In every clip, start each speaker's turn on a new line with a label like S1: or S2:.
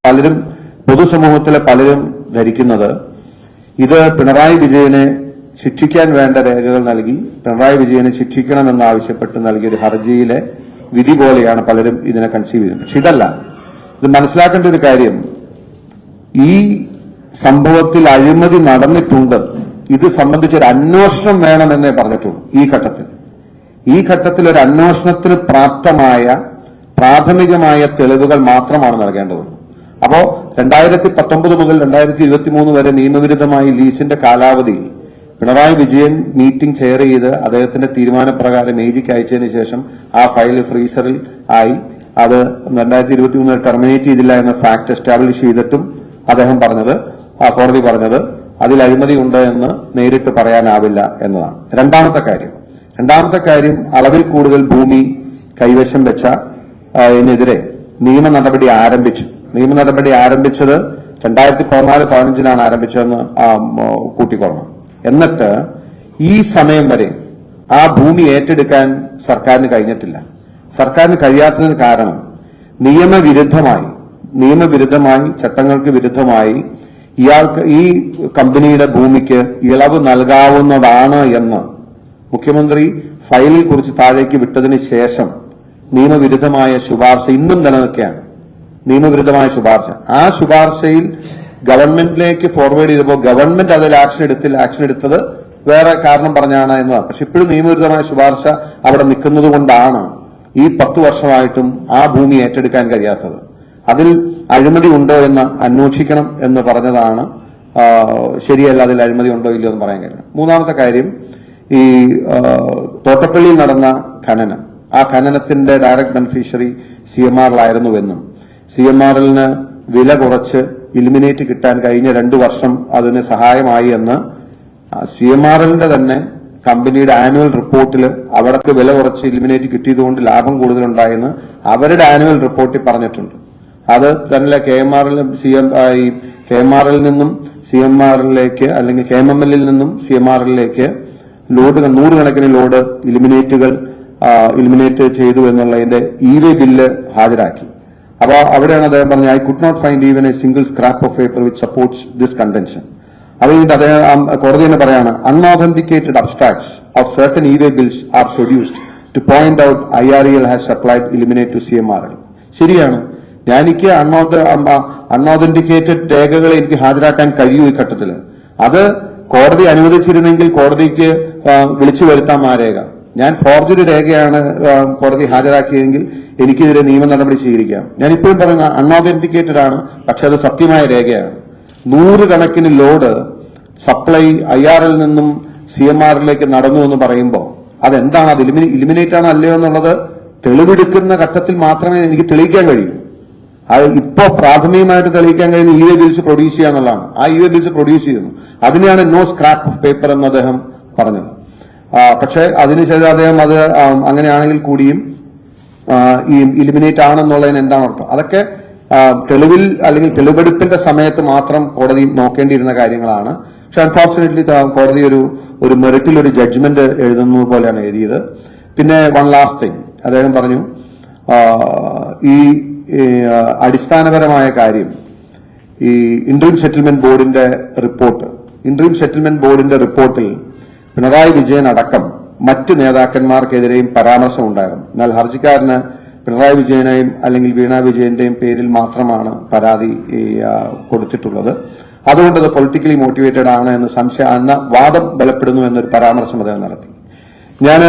S1: പലരും പൊതുസമൂഹത്തിലെ പലരും ധരിക്കുന്നത് ഇത് പിണറായി വിജയനെ ശിക്ഷിക്കാൻ വേണ്ട രേഖകൾ നൽകി പിണറായി വിജയനെ ശിക്ഷിക്കണമെന്നാവശ്യപ്പെട്ട് നൽകിയൊരു ഹർജിയിലെ വിധി പോലെയാണ് പലരും ഇതിനെ കൺസീവ് ചെയ്യുന്നത്. പക്ഷെ ഇതല്ല. ഇത് മനസ്സിലാക്കേണ്ട ഒരു കാര്യം, ഈ സംഭവത്തിൽ അഴിമതി നടന്നിട്ടുണ്ട്, ഇത് സംബന്ധിച്ചൊരു അന്വേഷണം വേണമെന്നേ പറഞ്ഞിട്ടുള്ളൂ. ഈ ഘട്ടത്തിൽ ഒരു അന്വേഷണത്തിന് പ്രാഥമികമായ തെളിവുകൾ മാത്രമാണ് നൽകേണ്ടതുള്ളൂ. അപ്പോ 2019 മുതൽ 2023 വരെ നിയമവിരുദ്ധമായി ലീസിന്റെ കാലാവധി പിണറായി വിജയൻ മീറ്റിംഗ് ചെയർ ചെയ്ത് അദ്ദേഹത്തിന്റെ തീരുമാനപ്രകാരം ഏജിക്ക് അയച്ചതിന് ശേഷം ആ ഫയൽ ഫ്രീസറിൽ ആയി. അത് 2023 ടെർമിനേറ്റ് ചെയ്തില്ല എന്ന ഫാക്ട് എസ്റ്റാബ്ലിഷ് ചെയ്തിട്ടും അദ്ദേഹം പറഞ്ഞത്, കോടതി പറഞ്ഞത് അതിൽ അഴിമതി ഉണ്ട് എന്ന് നേരിട്ട് പറയാനാവില്ല എന്നതാണ്. രണ്ടാമത്തെ കാര്യം അളവിൽ കൂടുതൽ ഭൂമി കൈവശം വെച്ച ഇതിനെതിരെ നിയമ നടപടി ആരംഭിച്ചത് 2014-15 ആരംഭിച്ചതെന്ന് കൂട്ടിക്കൊള്ളണം. എന്നിട്ട് ഈ സമയം വരെ ആ ഭൂമി ഏറ്റെടുക്കാൻ സർക്കാരിന് കഴിഞ്ഞിട്ടില്ല. സർക്കാരിന് കഴിയാത്തതിന് കാരണം നിയമവിരുദ്ധമായി ചട്ടങ്ങൾക്ക് വിരുദ്ധമായി ഇയാൾക്ക് ഈ കമ്പനിയുടെ ഭൂമിക്ക് ഇളവ് നൽകാവുന്നതാണ് എന്ന് മുഖ്യമന്ത്രി ഫയലിൽ കുറിച്ച് താഴേക്ക് വിട്ടതിന് ശേഷം നിയമവിരുദ്ധമായ ശുപാർശ ഇന്നും നിലനിൽക്കുകയാണ്. നിയമവിരുദ്ധമായ ശുപാർശ, ആ ശുപാർശയിൽ ഗവൺമെന്റിലേക്ക് ഫോർവേഡ് ചെയ്തപ്പോൾ ഗവൺമെന്റ് അതിൽ ആക്ഷൻ എടുത്തത് വേറെ കാരണം പറഞ്ഞാണ് എന്നതാണ്. പക്ഷെ ഇപ്പോഴും നിയമവിരുദ്ധമായ ശുപാർശ അവിടെ നിൽക്കുന്നത് കൊണ്ടാണ് ഈ 10 വർഷമായിട്ടും ആ ഭൂമി ഏറ്റെടുക്കാൻ കഴിയാത്തത്. അതിൽ അഴിമതി ഉണ്ടോ എന്ന് അന്വേഷിക്കണം എന്ന് പറഞ്ഞതാണ് ശരിയല്ല. അതിൽ അഴിമതി ഉണ്ടോ ഇല്ലയോ എന്ന് പറയാൻ കഴിയും. മൂന്നാമത്തെ കാര്യം, ഈ തോട്ടപ്പള്ളിയിൽ നടന്ന ഖനനം, ആ ഖനനത്തിന്റെ ഡയറക്ട് ബെനിഫിഷ്യറി CMRL-ആയിരുന്നുവെന്നും CMRL-ന് വില കുറച്ച് ഇലിമിനേറ്റ് കിട്ടാൻ കഴിഞ്ഞ 2 വർഷം അതിന് സഹായമായി എന്ന് CMRL-ന്റെ തന്നെ കമ്പനിയുടെ ആനുവൽ റിപ്പോർട്ടിൽ അവിടേക്ക് വില കുറച്ച് ഇലിമിനേറ്റ് കിട്ടിയതുകൊണ്ട് ലാഭം കൂടുതലുണ്ടായെന്ന് അവരുടെ ആനുവൽ റിപ്പോർട്ടിൽ പറഞ്ഞിട്ടുണ്ട്. അത് തന്നെ KMRL നിന്നും CMRL-ലേക്ക് അല്ലെങ്കിൽ KMML-ൽ നിന്നും CMRL-ലേക്ക് നൂറുകണക്കിന് ലോഡ് ഇലിമിനേറ്റ് ചെയ്തു എന്നുള്ളതിന്റെ ഇ-വേ ബില്ല് ഹാജരാക്കി. അപ്പോൾ അവിടെയാണ് അദ്ദേഹം പറഞ്ഞത്, I could not find even a single scrap of paper which supports this contention. അത് കഴിഞ്ഞിട്ട് അദ്ദേഹം കോടതി തന്നെ പറയാണ്, unauthenticated abstracts of certain e-way bills are produced to point out IREL has supplied ilmenite to CMRL. ശരിയാണ്, എനിക്ക് അൺഓതന്റിക്കേറ്റഡ് രേഖകൾ എനിക്ക് ഹാജരാക്കാൻ കഴിയൂ ഈ ഘട്ടത്തിൽ. അത് കോടതി അനുവദിച്ചിരുന്നെങ്കിൽ കോടതിക്ക് വിളിച്ചു വരുത്താം ആ രേഖ. ഞാൻ ഫോർജറി രേഖയാണ് കോടതി ഹാജരാക്കിയതെങ്കിൽ എനിക്കെതിരെ നിയമ നടപടി സ്വീകരിക്കാം. ഞാൻ ഇപ്പോഴും പറയുന്ന അൺഓതന്റിക്കേറ്റഡ് ആണ്, പക്ഷെ അത് സത്യമായ രേഖയാണ്. 100 കണക്കിന് ലോഡ് സപ്ലൈ IRL നിന്നും CMRL-ലേക്ക് നടന്നു എന്ന് പറയുമ്പോൾ അതെന്താണ്, അത് ഇലിമിനേറ്റ് ആണോ അല്ലയോ എന്നുള്ളത് തെളിവെടുക്കുന്ന ഘട്ടത്തിൽ മാത്രമേ എനിക്ക് തെളിയിക്കാൻ കഴിയൂ. അത് ഇപ്പോ പ്രാഥമികമായിട്ട് തെളിയിക്കാൻ കഴിയുന്ന ഇ-വേ ബിൽസ് പ്രൊഡ്യൂസ് ചെയ്യുക എന്നുള്ളതാണ്. ആ ഇ-വേ ബിൽസ് പ്രൊഡ്യൂസ് ചെയ്യുന്നു. അതിനെയാണ് നോ സ്ക്രാപ്പ് ഓഫ് പേപ്പർ എന്ന് അദ്ദേഹം പറഞ്ഞത്. പക്ഷെ അതിനുശേഷം അദ്ദേഹം അത് അങ്ങനെയാണെങ്കിൽ കൂടിയും ഈ ഇലിമിനേറ്റ് ആണെന്നുള്ളതിന് എന്താണ് അർത്ഥം? അതൊക്കെ തെളിവിൽ അല്ലെങ്കിൽ തെളിവെടുപ്പിന്റെ സമയത്ത് മാത്രം കോടതി നോക്കേണ്ടിയിരുന്ന കാര്യങ്ങളാണ്. പക്ഷെ അൺഫോർച്ചുനേറ്റ്ലി കോടതി ഒരു മെറിറ്റിൽ ഒരു ജഡ്ജ്മെന്റ് എഴുതുന്നത് പോലെയാണ് എഴുതിയത്. പിന്നെ വൺ ലാസ്റ്റ് തിങ് അദ്ദേഹം പറഞ്ഞു, ഈ അടിസ്ഥാനപരമായ കാര്യം, ഈ ഇന്ററിം സെറ്റിൽമെന്റ് ബോർഡിന്റെ റിപ്പോർട്ടിൽ പിണറായി വിജയൻ അടക്കം മറ്റ് നേതാക്കന്മാർക്കെതിരെയും പരാമർശമുണ്ടായിരുന്നു. എന്നാൽ ഹർജിക്കാരന് പിണറായി വിജയനെയും അല്ലെങ്കിൽ വീണ വിജയന്റെയും പേരിൽ മാത്രമാണ് പരാതി കൊടുത്തിട്ടുള്ളത്. അതുകൊണ്ട് അത് പൊളിറ്റിക്കലി മോട്ടിവേറ്റഡ് ആണ് എന്ന വാദം ബലപ്പെടുന്നു എന്നൊരു പരാമർശം അദ്ദേഹം നടത്തി. ഞാൻ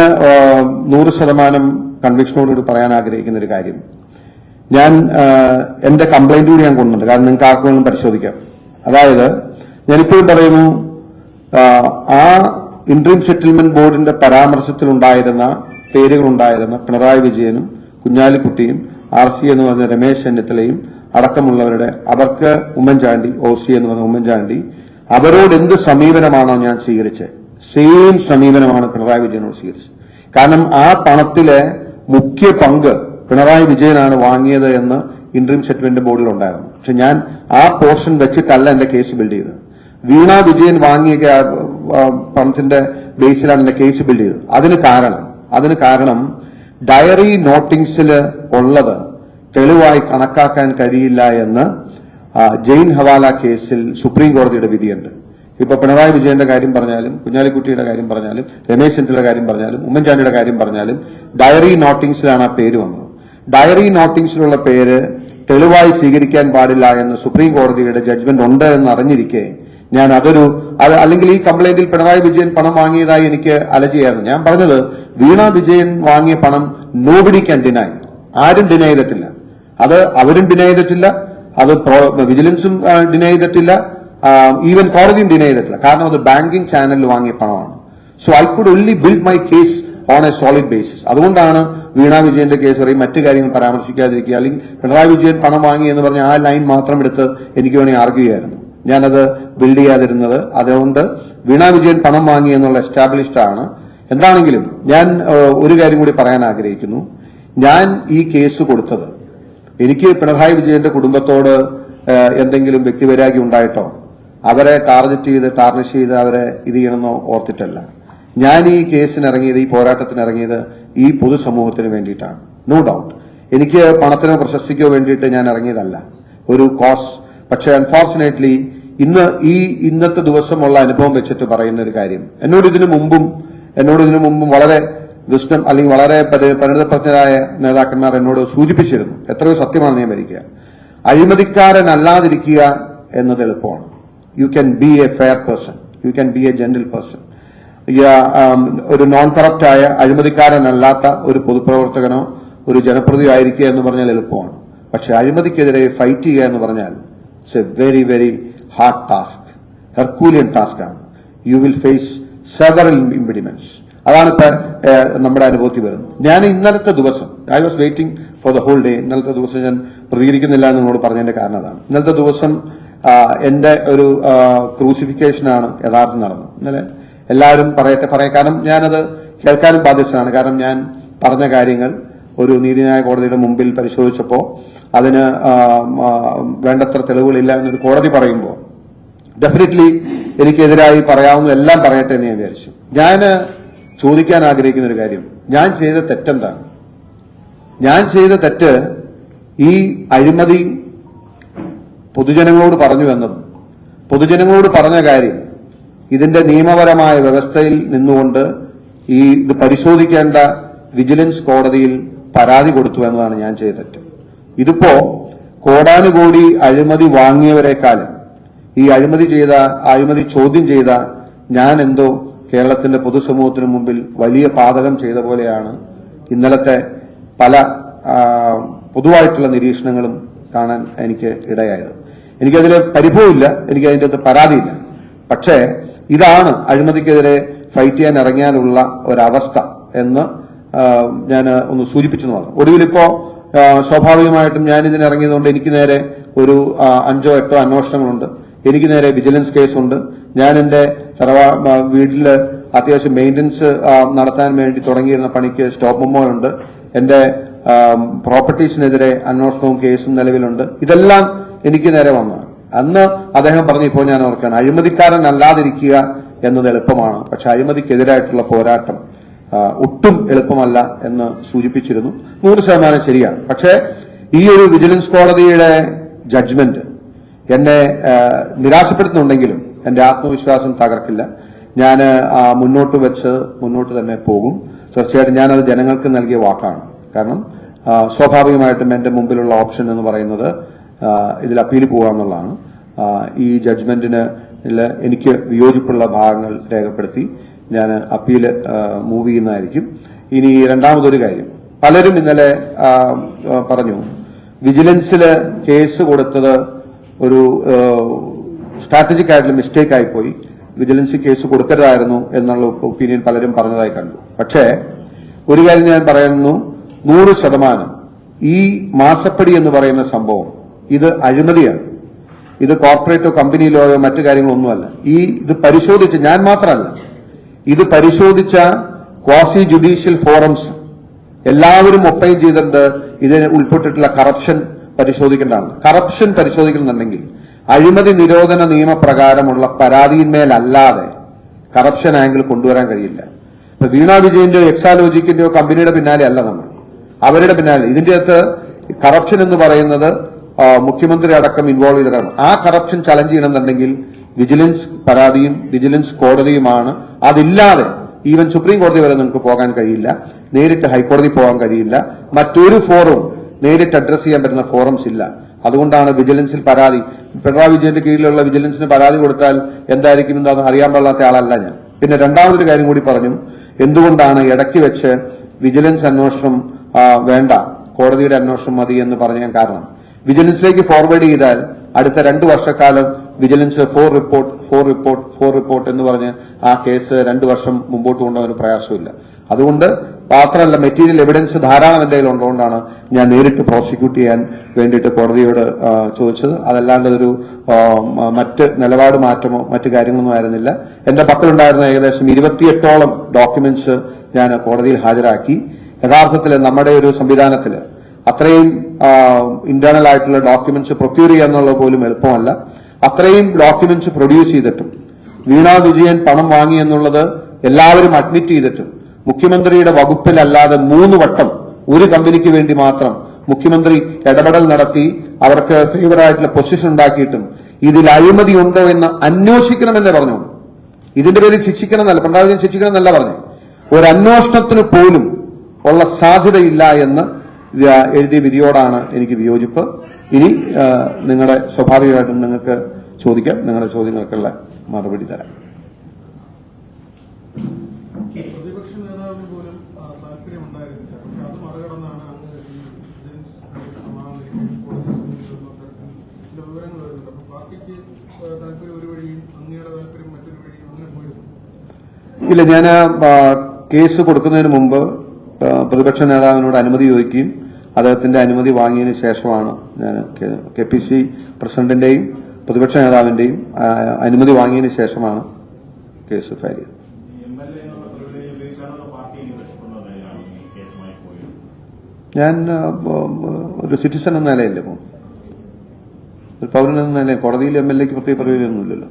S1: 100% കൺവിക്ഷനോടുകൂടി പറയാൻ ആഗ്രഹിക്കുന്ന ഒരു കാര്യം, ഞാൻ എന്റെ കംപ്ലൈന്റ് കൂടി ഞാൻ കൊണ്ടുണ്ട്. കാരണം നിങ്ങൾക്ക് ആർക്കും പരിശോധിക്കാം. അതായത് ഞാനിപ്പോഴും പറയുന്നു, ആ ഇന്ററിം സെറ്റിൽമെന്റ് ബോർഡിന്റെ പരാമർശത്തിലുണ്ടായിരുന്ന പേരുകളുണ്ടായിരുന്ന പിണറായി വിജയനും കുഞ്ഞാലിക്കുട്ടിയും RC എന്ന് പറഞ്ഞ രമേശ് ചെന്നിത്തലയും അടക്കമുള്ളവരുടെ, അവർക്ക് ഉമ്മൻചാണ്ടി, OC എന്ന് പറഞ്ഞ ഉമ്മൻചാണ്ടി, അവരോട് എന്ത് സമീപനമാണോ ഞാൻ സ്വീകരിച്ചത്, സെയിം സമീപനമാണ് പിണറായി വിജയനോട് സ്വീകരിച്ചത്. കാരണം ആ പണത്തിലെ മുഖ്യ പങ്ക് പിണറായി വിജയനാണ് വാങ്ങിയത് എന്ന് ഇന്ററിം സെറ്റിൽമെന്റ് ബോർഡിൽ ഉണ്ടായിരുന്നു. പക്ഷെ ഞാൻ ആ പോർഷൻ വെച്ചിട്ടല്ല എന്റെ കേസ് ബിൽഡ് ചെയ്തത്. വീണ വിജയൻ വാങ്ങിയ പണത്തിന്റെ ബേസിലാണ് എന്റെ കേസ് ബിൽഡ് ചെയ്തത്. അതിന് കാരണം ഡയറി നോട്ടിങ്സിൽ ഉള്ളത് തെളിവായി കണക്കാക്കാൻ കഴിയില്ല എന്ന് ജെയിൻ ഹവാല കേസിൽ സുപ്രീം കോടതിയുടെ വിധിയുണ്ട്. ഇപ്പൊ പിണറായി വിജയന്റെ കാര്യം പറഞ്ഞാലും, കുഞ്ഞാലിക്കുട്ടിയുടെ കാര്യം പറഞ്ഞാലും, രമേശ് ചെന്നിത്തലയുടെ കാര്യം പറഞ്ഞാലും, ഉമ്മൻചാണ്ടിയുടെ കാര്യം പറഞ്ഞാലും ഡയറി നോട്ടിങ്സിലാണ് ആ പേര് വന്നത്. ഡയറി നോട്ടിങ്സിലുള്ള പേര് തെളിവായി സ്വീകരിക്കാൻ പാടില്ല എന്ന് സുപ്രീം കോടതിയുടെ ജഡ്ജ്മെന്റ് ഉണ്ട് എന്ന് അറിഞ്ഞിരിക്കെ ഞാൻ അല്ലെങ്കിൽ ഈ കംപ്ലൈന്റിൽ പിണറായി വിജയൻ പണം വാങ്ങിയതായി എനിക്ക് അലജിയായിരുന്നു. ഞാൻ പറഞ്ഞത് വീണ വിജയൻ വാങ്ങിയ പണം നോബഡി ക്യാൻ ഡിനൈ, ആരും ഡിനൈ ചെയ്തിട്ടില്ല. അത് അവരും ഡിനൈ ചെയ്തിട്ടില്ല, അത് വിജിലൻസും ഡിനൈ ചെയ്തിട്ടില്ല, ഈവൻ കോടതിയും ഡിനൈ ചെയ്തിട്ടില്ല. കാരണം അത് ബാങ്കിംഗ് ചാനലിൽ വാങ്ങിയ പണമാണ്. So I could only build my case on A solid basis. അതുകൊണ്ടാണ് വീണ വിജയന്റെ കേസ് പറയും മറ്റു കാര്യങ്ങൾ പരാമർശിക്കാതിരിക്കുക, അല്ലെങ്കിൽ പിണറായി വിജയൻ പണം വാങ്ങി എന്ന് പറഞ്ഞ ആ ലൈൻ മാത്രം എടുത്ത് എനിക്ക് വേണമെങ്കിൽ ആർഗ്യൂ ചെയ്യായിരുന്നു. ഞാനത് ബിൽഡ് ചെയ്യാതിരുന്നത്. അതുകൊണ്ട് വീണ വിജയൻ പണം വാങ്ങി എന്നുള്ള എസ്റ്റാബ്ലിഷ്ഡ് ആണ്. എന്താണെങ്കിലും ഞാൻ ഒരു കാര്യം കൂടി പറയാൻ ആഗ്രഹിക്കുന്നു. ഞാൻ ഈ കേസ് കൊടുത്തത് എനിക്ക് പിണറായി വിജയന്റെ കുടുംബത്തോട് എന്തെങ്കിലും വ്യക്തിവൈരാഗ്യം ഉണ്ടായിട്ടോ അവരെ ടാർഗറ്റ് ചെയ്ത് ടാർണിഷ് ചെയ്ത് അവരെ ഇത് ചെയ്യണമെന്നോ ഓർത്തിട്ടല്ല. ഞാൻ ഈ കേസിന് ഇറങ്ങിയത്, ഈ പോരാട്ടത്തിന് ഇറങ്ങിയത് ഈ പൊതുസമൂഹത്തിന് വേണ്ടിയിട്ടാണ്. നോ ഡൗട്ട് എനിക്ക് പണത്തിനോ പ്രശസ്തിക്കോ വേണ്ടിയിട്ട് ഞാൻ ഇറങ്ങിയതല്ല, ഒരു കോസ്. പക്ഷെ അൺഫോർച്ചുനേറ്റ്ലി ഇന്നത്തെ ദിവസമുള്ള അനുഭവം വെച്ചിട്ട് പറയുന്ന ഒരു കാര്യം, എന്നോട് ഇതിനു മുമ്പും വളരെ വിസ്ഡം അല്ലെങ്കിൽ വളരെ പരിണിതപ്രജ്ഞരായ നേതാക്കന്മാർ എന്നോട് സൂചിപ്പിച്ചിരുന്നു. എത്രയോ സത്യമാണ് ഞാൻ ഭരിക്കുക. അഴിമതിക്കാരനല്ലാതിരിക്കുക എന്നത് എളുപ്പമാണ്. You can be A fair person, you can be A gentle person. ഒരു നോൺ കറപ്റ്റായ അഴിമതിക്കാരനല്ലാത്ത ഒരു പൊതുപ്രവർത്തകനോ ഒരു ജനപ്രതിയോ ആയിരിക്കുക എന്ന് പറഞ്ഞാൽ എളുപ്പമാണ്. പക്ഷെ അഴിമതിക്കെതിരെ ഫൈറ്റ് ചെയ്യുക എന്ന് പറഞ്ഞാൽ it's a very very hard task, Herculean task ആണ്. You will face several impediments. അതാണ് ഇപ്പൊ നമ്മുടെ അനുഭവത്തിൽ വരുന്നത്. ഞാൻ ഇന്നലത്തെ ദിവസം I was waiting for the whole day. ഇന്നലത്തെ ദിവസം ഞാൻ പ്രതികരിക്കുന്നില്ല എന്ന് നിങ്ങളോട് പറഞ്ഞതിന്റെ കാരണം അതാണ്. ഇന്നലത്തെ ദിവസം എന്റെ ഒരു ക്രൂസിഫിക്കേഷനാണ് യഥാർത്ഥം നടന്നത്. ഇന്നലെ എല്ലാവരും പറയാം, കാരണം ഞാനത് കേൾക്കാനും ബാധ്യസ്ഥനാണ്. കാരണം ഞാൻ പറഞ്ഞ കാര്യങ്ങൾ ഒരു നീതിന്യായ കോടതിയുടെ മുമ്പിൽ പരിശോധിച്ചപ്പോൾ അതിന് വേണ്ടത്ര തെളിവുകളില്ല എന്നൊരു കോടതി പറയുമ്പോൾ ഡെഫിനറ്റ്ലി എനിക്കെതിരായി പറയാവുന്ന എല്ലാം പറയട്ടെ എന്ന് ഞാൻ വിചാരിച്ചു. ഞാൻ ചോദിക്കാൻ ആഗ്രഹിക്കുന്ന ഒരു കാര്യം, ഞാൻ ചെയ്ത തെറ്റെന്താണ്? ഞാൻ ചെയ്ത തെറ്റ് ഈ അഴിമതി പൊതുജനങ്ങളോട് പറഞ്ഞു എന്നതും പൊതുജനങ്ങളോട് പറഞ്ഞ കാര്യം ഇതിന്റെ നിയമപരമായ വ്യവസ്ഥയിൽ നിന്നുകൊണ്ട് ഇത് പരിശോധിക്കേണ്ട വിജിലൻസ് കോടതിയിൽ പരാതി കൊടുത്തു എന്നതാണ് ഞാൻ ചെയ്ത തെറ്റ്. ഇതിപ്പോ കോടാനുകോടി അഴിമതി വാങ്ങിയവരെക്കാളും ഈ അഴിമതി ചോദ്യം ചെയ്ത ഞാൻ എന്തോ കേരളത്തിന്റെ പൊതുസമൂഹത്തിന് മുമ്പിൽ വലിയ പാതകം ചെയ്ത പോലെയാണ് ഇന്നലത്തെ പല പൊതുവായിട്ടുള്ള നിരീക്ഷണങ്ങളും കാണാൻ എനിക്ക് ഇടയായത്. എനിക്കതിൽ പരിഭവമില്ല, എനിക്കതിൻ്റെ പരാതിയില്ല. പക്ഷേ ഇതാണ് അഴിമതിക്കെതിരെ ഫൈറ്റ് ചെയ്യാൻ ഇറങ്ങിയാലുള്ള ഒരവസ്ഥ എന്ന് ഞാൻ ഒന്ന് സൂചിപ്പിച്ചെന്ന് പറഞ്ഞു. ഒടുവിലിപ്പോ സ്വാഭാവികമായിട്ടും ഞാൻ ഇതിനിറങ്ങിയതുകൊണ്ട് എനിക്ക് നേരെ ഒരു 5 or 8 അന്വേഷണങ്ങളുണ്ട്. എനിക്ക് നേരെ വിജിലൻസ് കേസുണ്ട്. ഞാൻ എന്റെ വീട്ടില് അത്യാവശ്യം മെയിന്റനൻസ് നടത്താൻ വേണ്ടി തുടങ്ങിയിരുന്ന പണിക്ക് സ്റ്റോപ്പ് മെമ്മോ ഉണ്ട്. എന്റെ പ്രോപ്പർട്ടീസിനെതിരെ അന്വേഷണവും കേസും നിലവിലുണ്ട്. ഇതെല്ലാം എനിക്ക് നേരെ വന്നു. അന്ന് അദ്ദേഹം പറഞ്ഞു, ഇപ്പോൾ ഞാൻ ഓർക്കുകയാണ്, അഴിമതിക്കാരനല്ലാതിരിക്കുക എന്നത് എളുപ്പമാണ്, പക്ഷെ അഴിമതിക്കെതിരായിട്ടുള്ള പോരാട്ടം ഒട്ടും എളുപ്പമല്ല എന്ന് സൂചിപ്പിച്ചിരുന്നു. 100% ശരിയാണ്. പക്ഷേ ഈ ഒരു വിജിലൻസ് കോടതിയുടെ ജഡ്ജ്മെന്റ് എന്നെ നിരാശപ്പെടുത്തുന്നുണ്ടെങ്കിലും എന്റെ ആത്മവിശ്വാസം തകർക്കില്ല. ഞാൻ മുന്നോട്ട് തന്നെ പോകും. തീർച്ചയായിട്ടും ഞാനത് ജനങ്ങൾക്ക് നൽകിയ വാക്കാണ്. കാരണം സ്വാഭാവികമായിട്ടും എന്റെ മുമ്പിലുള്ള ഓപ്ഷൻ എന്ന് പറയുന്നത് ഇതിൽ അപ്പീൽ പോകാന്നുള്ളതാണ്. ഈ ജഡ്ജ്മെന്റിന് എനിക്ക് വിയോജിപ്പുള്ള ഭാഗങ്ങൾ രേഖപ്പെടുത്തി ഞാൻ അപ്പീല് മൂവ് ചെയ്യുന്നതായിരിക്കും. ഇനി രണ്ടാമതൊരു കാര്യം, പലരും ഇന്നലെ പറഞ്ഞു വിജിലൻസില് കേസ് കൊടുത്തത് ഒരു സ്ട്രാറ്റജിക് ആയിട്ടുള്ള മിസ്റ്റേക്ക് ആയിപ്പോയി, വിജിലൻസിൽ കേസ് കൊടുക്കരുതായിരുന്നു എന്നുള്ള ഒപ്പീനിയൻ പലരും പറഞ്ഞതായി കണ്ടു. പക്ഷേ ഒരു കാര്യം ഞാൻ പറയുന്നു, 100% ഈ മാസപ്പടി എന്ന് പറയുന്ന സംഭവം ഇത് അഴിമതിയാണ്. ഇത് കോർപ്പറേറ്റോ കമ്പനി ലോയോ മറ്റു കാര്യങ്ങളൊന്നുമല്ല. ഇത് പരിശോധിച്ച ഞാൻ മാത്രമല്ല, ഇത് പരിശോധിച്ച ക്വാസി ജുഡീഷ്യൽ ഫോറംസ് എല്ലാവരും ഒപ്പൈൻ ചെയ്തിട്ടുണ്ട്. ഇതിന് ഉൾപ്പെട്ടിട്ടുള്ള കറപ്ഷൻ പരിശോധിക്കേണ്ടതാണ്. കറപ്ഷൻ പരിശോധിക്കുന്നുണ്ടെങ്കിൽ അഴിമതി നിരോധന നിയമപ്രകാരമുള്ള പരാതിയിന്മേലല്ലാതെ കറപ്ഷൻ ആംഗിൾ കൊണ്ടുവരാൻ കഴിയില്ല. ഇപ്പൊ വീണ വിജയന്റെയോ എക്സാലോജിക്കിന്റെയോ കമ്പനിയുടെ പിന്നാലെ അല്ല നമ്മൾ, അവരുടെ പിന്നാലെ. ഇതിന്റെ അകത്ത് കറപ്ഷൻ എന്ന് പറയുന്നത് മുഖ്യമന്ത്രി അടക്കം ഇൻവോൾവ് ചെയ്തതാണ്. ആ കറപ്ഷൻ ചലഞ്ച് ചെയ്യണമെന്നുണ്ടെങ്കിൽ വിജിലൻസ് പരാതിയും വിജിലൻസ് കോടതിയുമാണ്. അതില്ലാതെ ഈവൻ സുപ്രീം കോടതി വരെ നിങ്ങൾക്ക് പോകാൻ കഴിയില്ല, നേരിട്ട് ഹൈക്കോടതി പോകാൻ കഴിയില്ല, മറ്റൊരു ഫോറവും നേരിട്ട് അഡ്രസ് ചെയ്യാൻ പറ്റുന്ന ഫോറംസ് ഇല്ല. അതുകൊണ്ടാണ് വിജിലൻസിൽ പരാതി, പിണറായി വിജയന്റെ കീഴിലുള്ള വിജിലൻസിന് പരാതി കൊടുത്താൽ എന്തായിരിക്കും എന്താണെന്ന് അറിയാൻ പാടില്ലാത്ത ആളല്ല ഞാൻ. പിന്നെ രണ്ടാമതൊരു കാര്യം കൂടി പറഞ്ഞു, എന്തുകൊണ്ടാണ് ഇടയ്ക്ക് വെച്ച് വിജിലൻസ് അന്വേഷണം വേണ്ട, കോടതിയുടെ അന്വേഷണം മതി എന്ന് പറഞ്ഞാൽ കാരണം, വിജിലൻസിലേക്ക് ഫോർവേഡ് ചെയ്താൽ അടുത്ത 2 വർഷക്കാലം വിജിലൻസ് ഫോർ റിപ്പോർട്ട് എന്ന് പറഞ്ഞ് ആ കേസ് 2 വർഷം മുമ്പോട്ട് കൊണ്ടുപോകാൻ പ്രയാസമില്ല. അതുകൊണ്ട് മാത്രമല്ല, മെറ്റീരിയൽ എവിഡൻസ് ധാരാളം എന്റെ കയ്യിൽ ഉള്ളതുകൊണ്ടാണ് ഞാൻ നേരിട്ട് പ്രോസിക്യൂട്ട് ചെയ്യാൻ വേണ്ടിയിട്ട് കോടതിയോട് ചോദിച്ചത്. അതല്ലാണ്ട് ഒരു മറ്റ് നിലപാട് മാറ്റമോ മറ്റു കാര്യങ്ങളൊന്നും ആയിരുന്നില്ല. എന്റെ പക്കലുണ്ടായിരുന്ന ഏകദേശം 28ഓളം ഡോക്യുമെന്റ്സ് ഞാൻ കോടതിയിൽ ഹാജരാക്കി. യഥാർത്ഥത്തിൽ നമ്മുടെ ഒരു സംവിധാനത്തിൽ അത്രയും ഇന്റേണൽ ആയിട്ടുള്ള ഡോക്യുമെന്റ്സ് പ്രൊക്യൂർ ചെയ്യാന്നുള്ളത് പോലും എളുപ്പമല്ല. അത്രയും ഡോക്യുമെന്റ്സ് പ്രൊഡ്യൂസ് ചെയ്തിട്ടും വീണ വിജയൻ പണം വാങ്ങി എന്നുള്ളത് എല്ലാവരും അഡ്മിറ്റ് ചെയ്തിട്ടും മുഖ്യമന്ത്രിയുടെ വകുപ്പിലല്ലാതെ 3 വട്ടം ഒരു കമ്പനിക്ക് വേണ്ടി മാത്രം മുഖ്യമന്ത്രി ഇടപെടൽ നടത്തി അവർക്ക് ഫേവറായിട്ടുള്ള പൊസിഷൻ ഉണ്ടാക്കിയിട്ടും ഇതിൽ അഴിമതിയുണ്ടോ എന്ന് അന്വേഷിക്കണമെന്നേ പറഞ്ഞു. ഇതിന്റെ പേരിൽ ശിക്ഷിക്കണമെന്നല്ല, പിണറായി വിജയൻ ശിക്ഷിക്കണമെന്നല്ല പറഞ്ഞു. ഒരു അന്വേഷണത്തിന് പോലും ഉള്ള സാധ്യതയില്ല എന്ന് എഴുതിയ വിധിയോടാണ് എനിക്ക് വിയോജിപ്പ്. ഇനി നിങ്ങളുടെ സ്വാഭാവികമായിട്ടും നിങ്ങൾക്ക് ചോദിക്കാം, നിങ്ങളുടെ ചോദ്യങ്ങൾക്കുള്ള മറുപടി തരാം.
S2: പ്രതിപക്ഷ നേതാവിന് പോലും താല്പര്യമുണ്ടായിരുന്നില്ല, പക്ഷെ അത് മറികടന്നാണ് അങ്ങ് വിവരങ്ങൾ വരുന്നത്. അപ്പൊ പാർട്ടിക്ക് താല്പര്യം ഒരു വഴിയും അങ്ങയുടെ താല്പര്യം മറ്റൊരു വഴിയും അങ്ങനെ പോയിരുന്നു.
S1: ഇല്ല, ഞാൻ കേസ് കൊടുക്കുന്നതിന് മുമ്പ് പ്രതിപക്ഷ നേതാവിനോട് അനുമതി ചോദിക്കുകയും അദ്ദേഹത്തിന്റെ അനുമതി വാങ്ങിയതിനു ശേഷമാണ് ഞാൻ KPC പ്രസിഡന്റിന്റെയും പ്രതിപക്ഷ നേതാവിന്റെയും അനുമതി വാങ്ങിയതിനു ശേഷമാണ് കേസ് ഫയൽ ചെയ്തത്. ഞാൻ ഒരു സിറ്റിസൺ എന്ന നിലയല്ലേ പോകും, ഒരു പൗരൻ എന്ന നിലയിൽ. കോടതിയിൽ MLAക്ക് പ്രത്യേക പരിപാടിയൊന്നുമില്ലല്ലോ.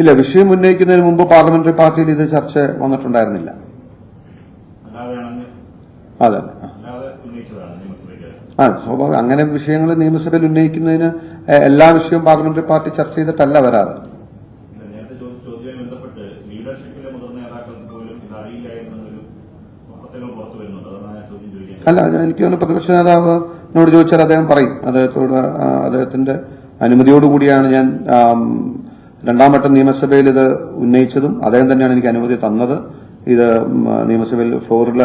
S1: ഇല്ല, വിഷയം ഉന്നയിക്കുന്നതിന് മുമ്പ് പാർലമെന്ററി പാർട്ടിയിൽ ഇത് ചർച്ച വന്നിട്ടുണ്ടായിരുന്നില്ല. അതെ, സ്വാഭാവികം. അങ്ങനെ വിഷയങ്ങൾ നിയമസഭയിൽ ഉന്നയിക്കുന്നതിന് എല്ലാ വിഷയവും പാർലമെന്ററി പാർട്ടി ചർച്ച ചെയ്തിട്ടല്ല വരാറ്. അല്ല, എനിക്ക് തോന്നുന്നു പ്രതിപക്ഷ നേതാവിനോട് ചോദിച്ചാൽ അദ്ദേഹം പറയും. അദ്ദേഹത്തിന്റെ അനുമതിയോടുകൂടിയാണ് ഞാൻ 2ാം വട്ടം നിയമസഭയിൽ ഇത് ഉന്നയിച്ചതും അദ്ദേഹം തന്നെയാണ് എനിക്ക് അനുമതി തന്നത്. ഇത് നിയമസഭയിൽ ഫ്ലോറിൽ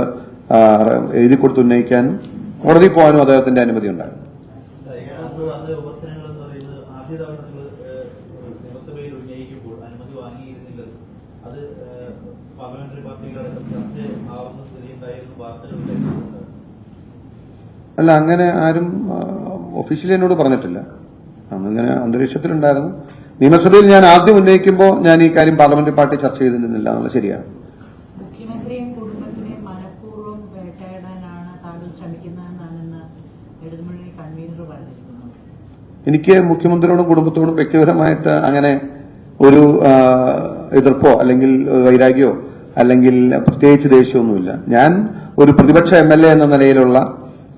S1: എഴുതി കൊടുത്ത് ഉന്നയിക്കാനും കോടതി പോകാനും അദ്ദേഹത്തിന്റെ അനുമതി ഉണ്ടായിരുന്നു. അല്ല, അങ്ങനെ ആരും ഒഫീഷ്യലി എന്നോട് പറഞ്ഞിട്ടില്ല. അന്നിങ്ങനെ അന്തരീക്ഷത്തിലുണ്ടായിരുന്നു. നിയമസഭയിൽ ഞാൻ ആദ്യം ഉന്നയിക്കുമ്പോൾ ഞാൻ ഈ കാര്യം പാർലമെന്ററി പാർട്ടി ചർച്ച ചെയ്തിരുന്നില്ല എന്നുള്ളത് ശരിയാണ്.
S3: മുഖ്യമന്ത്രിയും കുടുംബത്തിനെയും മനഃപൂർവ്വം വേട്ടയാടാനാണ് താങ്കൾ ശ്രമിക്കുന്നതെന്നാണ് ഇടതുമുന്നണി കൺവീനർ പറഞ്ഞിരിക്കുന്നത്.
S1: എനിക്ക് മുഖ്യമന്ത്രിയോടും കുടുംബത്തോടും വ്യക്തിപരമായിട്ട് അങ്ങനെ ഒരു എതിർപ്പോ അല്ലെങ്കിൽ വൈരാഗ്യമോ അല്ലെങ്കിൽ പ്രത്യേകിച്ച് ദേഷ്യമൊന്നുമില്ല. ഞാൻ ഒരു പ്രതിപക്ഷ MLA എന്ന നിലയിലുള്ള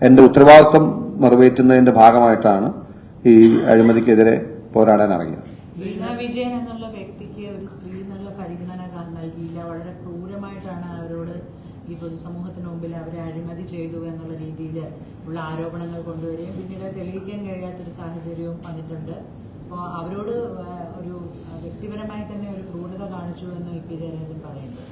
S1: എന്റെ ഉത്തരവാദിത്വം നിറവേറ്റുന്നതിന്റെ ഭാഗമായിട്ടാണ് ഈ അഴിമതിക്കെതിരെ പോരാടാൻ ഇറങ്ങിയത്.
S3: വീണ വിജയൻ എന്നുള്ള വ്യക്തിക്ക് ഒരു സ്ത്രീ എന്നുള്ള പരിഗണന നൽകിയില്ല. വളരെ ക്രൂരമായിട്ടാണ് അവരോട് ഈ പൊതുസമൂഹത്തിന് മുമ്പിൽ അവരെ അഴിമതി ചെയ്തു എന്നുള്ള രീതിയിൽ ഉള്ള ആരോപണങ്ങൾ കൊണ്ടുവരികയും പിന്നീട് തെളിയിക്കാൻ കഴിയാത്തൊരു സാഹചര്യവും വന്നിട്ടുണ്ട്. അപ്പോൾ അവരോട് ഒരു വ്യക്തിപരമായി തന്നെ ഒരു ക്രൂരത കാണിച്ചു എന്ന് EP ജയരാജൻ പറയുന്നത്.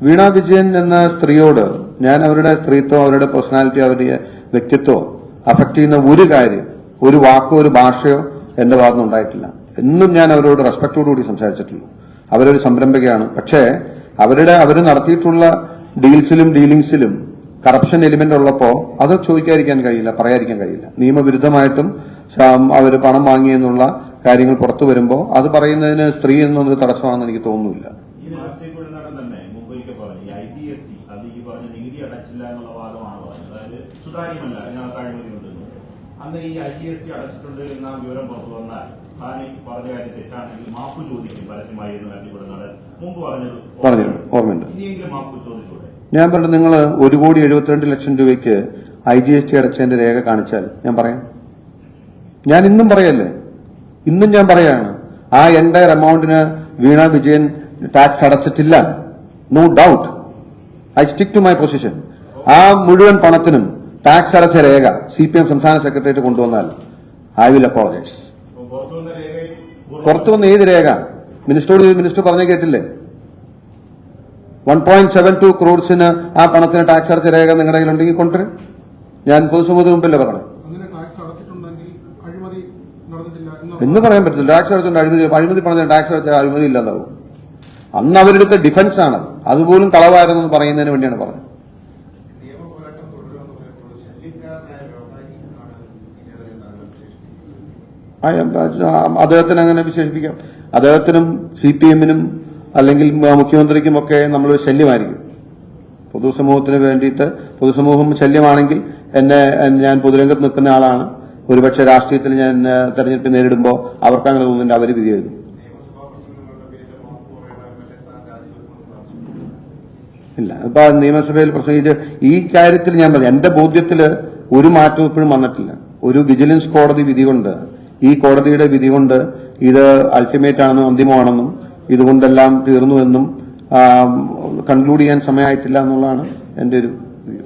S1: വീണ വിജയൻ എന്ന സ്ത്രീയോട് ഞാൻ അവരുടെ സ്ത്രീത്വം, അവരുടെ പേഴ്സണാലിറ്റി, അവരുടെ വ്യക്തിത്വം അഫക്ട് ചെയ്യുന്ന ഒരു കാര്യം, ഒരു വാക്കോ ഒരു ഭാഷയോ എന്റെ ഭാഗത്തുനിന്ന് ഉണ്ടായിട്ടില്ല. എന്നും ഞാൻ അവരോട് റെസ്പെക്ടോടുകൂടി സംസാരിച്ചിട്ടുള്ളൂ. അവരൊരു സംരംഭകയാണ്. പക്ഷേ അവർ നടത്തിയിട്ടുള്ള ഡീലിംഗ്സിലും കറപ്ഷൻ എലിമെന്റ് ഉള്ളപ്പോൾ അത് ചോദിക്കാതിരിക്കാൻ കഴിയില്ല, പറയാതിരിക്കാൻ കഴിയില്ല. നിയമവിരുദ്ധമായിട്ടും അവർ പണം വാങ്ങിയെന്നുള്ള കാര്യങ്ങൾ പുറത്തു വരുമ്പോൾ അത് പറയുന്നതിന് സ്ത്രീ എന്നൊരു തടസ്സമാണെന്ന് എനിക്ക് തോന്നുന്നില്ല.
S4: അന്ന് ഈ IGST അടച്ചിട്ടുണ്ട് എന്ന വിവരം പുറത്തു വന്നാൽ താൻ ഈ പറഞ്ഞ കാര്യം തെറ്റാണെങ്കിൽ മാപ്പ് ചോദിക്കും പരസ്യമായി എന്ന് കണ്ടിപ്പെടുന്നത് മുമ്പ്
S1: പറഞ്ഞു ഓർമ്മയുണ്ട്.
S4: ഇനിയെങ്കിലും മാപ്പ് ചോദിച്ചൂടെ?
S1: ഞാൻ പറഞ്ഞു, നിങ്ങൾ 1,72,00,000 രൂപയ്ക്ക് IGST അടച്ചതിന്റെ രേഖ കാണിച്ചാൽ ഞാൻ പറയാം. ഞാൻ ഇന്നും പറയല്ലേ, ഇന്നും ഞാൻ പറയാണ്, ആ എൻടയർ എമൗണ്ടിന് വീണ വിജയൻ ടാക്സ് അടച്ചിട്ടില്ല. No doubt, I stick to my position. ആ മുഴുവൻ പണത്തിനും ടാക്സ് അടച്ച രേഖ CPM സംസ്ഥാന സെക്രട്ടേറിയറ്റ് കൊണ്ടുവന്നാൽ ഐ വിൽ അപ്പോളജൈസ്. പുറത്തു വന്ന ഏത് രേഖ? മിനിസ്റ്റർ പറഞ്ഞ കേട്ടില്ലേ? 1.72 crores ആ പണത്തിന് ടാക്സ് അടച്ച രേഖ നിങ്ങളുടെ കയ്യിലുണ്ടെങ്കിൽ കൊണ്ടുവരും. ഞാൻ പൊതുസമൂഹത്തിന് മുമ്പില്ലേ പറഞ്ഞത്.
S2: അങ്ങനെ ടാക്സ് അടച്ചിട്ടുണ്ടെങ്കിൽ അഴിമതി നടന്നിട്ടില്ല
S1: എന്ന് പറയാൻ പറ്റില്ല. ടാക്സ് അടച്ചുകൊണ്ട് അഴിമതി പറഞ്ഞ ടാക്സ് അടച്ച അഴിമതി ഇല്ലാതാവും. അന്ന് അവരെടുത്ത ഡിഫൻസ് ആണ്, അതുപോലും കളവായിരുന്നു എന്ന് പറയുന്നതിന് വേണ്ടിയാണ് പറഞ്ഞത്.
S2: നിയമപോരാട്ടം തുടരുമെന്ന് പറയുമ്പോൾ ശല്യക്കാരനായ വ്യവസായിയാണ്
S1: അദ്ദേഹത്തിന് അങ്ങനെ വിശേഷിപ്പിക്കാം. അദ്ദേഹത്തിനും CPM-നും അല്ലെങ്കിൽ മുഖ്യമന്ത്രിക്കും ഒക്കെ നമ്മളൊരു ശല്യമായിരിക്കും. പൊതുസമൂഹത്തിന് വേണ്ടിയിട്ട് പൊതുസമൂഹം ശല്യമാണെങ്കിൽ ഞാൻ പൊതുരംഗത്ത് നിൽക്കുന്ന ആളാണ്. ഒരുപക്ഷെ രാഷ്ട്രീയത്തിൽ ഞാൻ തെരഞ്ഞെടുപ്പ് നേരിടുമ്പോൾ അവർക്ക് അങ്ങനെ തോന്നുന്നുണ്ട്, അവർ വിധി എഴുതും. ഇല്ല, ഇപ്പൊ നിയമസഭയിൽ പ്രസംഗിച്ച് ഈ കാര്യത്തിൽ ഞാൻ പറഞ്ഞു, എന്റെ ബോധ്യത്തില് ഒരു മാറ്റവും ഇപ്പോഴും വന്നിട്ടില്ല. ഒരു വിജിലൻസ് കോടതി വിധി കൊണ്ട്, ഈ കോടതിയുടെ വിധി കൊണ്ട് ഇത് അൾട്ടിമേറ്റ് ആണെന്നും അന്തിമമാണെന്നും ഇതുകൊണ്ടെല്ലാം തീർന്നുവെന്നും കൺക്ലൂഡ് ചെയ്യാൻ സമയമായിട്ടില്ല എന്നുള്ളതാണ് എന്റെ ഒരു വ്യൂ.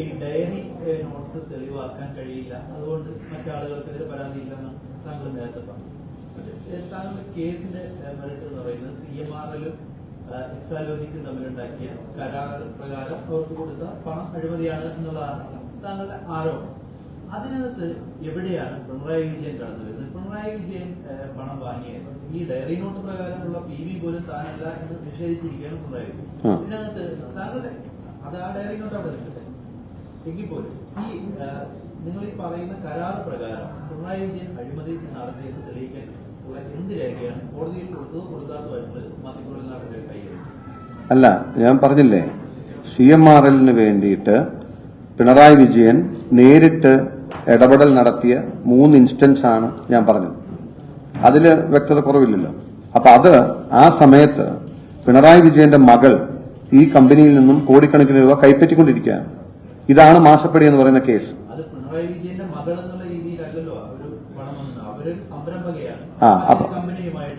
S5: ഈ ഡയറി നോട്ട്സ് തെളിവാക്കാൻ കഴിയില്ല, അതുകൊണ്ട് മറ്റാളുകൾക്കെതിരെ പരാതിയില്ലെന്ന് താങ്കൾ നേരത്തെ പറഞ്ഞു. പക്ഷേ താങ്കളുടെ കേസിന്റെ മെറിറ്റ് എന്ന് പറയുന്നത് CMRL-ഉം എക്സാലോജിക്കും തമ്മിലുണ്ടാക്കിയ കരാർ പ്രകാരം അവർക്ക് കൊടുത്ത പണം അഴിമതിയാണ് എന്നുള്ളതാണ് താങ്കളുടെ ആരോപണം. അതിനകത്ത് എവിടെയാണ് പിണറായി വിജയൻ കടന്നു വരുന്നത്? പിണറായി വിജയൻ പണം വാങ്ങിയത് ഈ ഡയറി നോട്ട് പ്രകാരമുള്ള PV പോലും താനല്ല എന്ന് നിഷേധിച്ചിരിക്കുകയാണ് പിണറായി വിജയൻ. ഇതിനകത്ത് താങ്കളുടെ അത് ആ ഡയറി നോട്ട് അവിടെ നിൽക്കട്ടെ എങ്കിൽ പോലും ഈ നിങ്ങൾ ഈ പറയുന്ന കരാർ പ്രകാരം പിണറായി വിജയൻ അഴിമതി നടത്തിയെന്ന് തെളിയിക്കാൻ ഉള്ള എന്ത് രേഖയാണ് കോടതിയിൽ കൊടുക്കാത്തതായിട്ട് മാധ്യമങ്ങളിൽ നാട്ടിലെ കൈയ്യിൽ?
S1: അല്ല, ഞാൻ പറഞ്ഞില്ലേ, CMRL-ന് വേണ്ടിയിട്ട് പിണറായി വിജയൻ നേരിട്ട് ഇടപെടൽ നടത്തിയ 3 ഇൻസ്റ്റൻസ് ആണ് ഞാൻ പറഞ്ഞത്. അതില് വ്യക്തത കുറവില്ലല്ലോ. അപ്പൊ അത് ആ സമയത്ത് പിണറായി വിജയന്റെ മകൾ ഈ കമ്പനിയിൽ നിന്നും കോടിക്കണക്കിന് രൂപ കൈപ്പറ്റിക്കൊണ്ടിരിക്കുകയാണ്. ഇതാണ് മാസപ്പടി എന്ന് പറയുന്ന കേസ്.
S5: അത് പിണറായി വിജയന്റെ മകൾ എന്നുള്ള രീതിയിലല്ലല്ലോ അവര് പണം വന്നത്, അവരൊരു സംരംഭകയാണ്.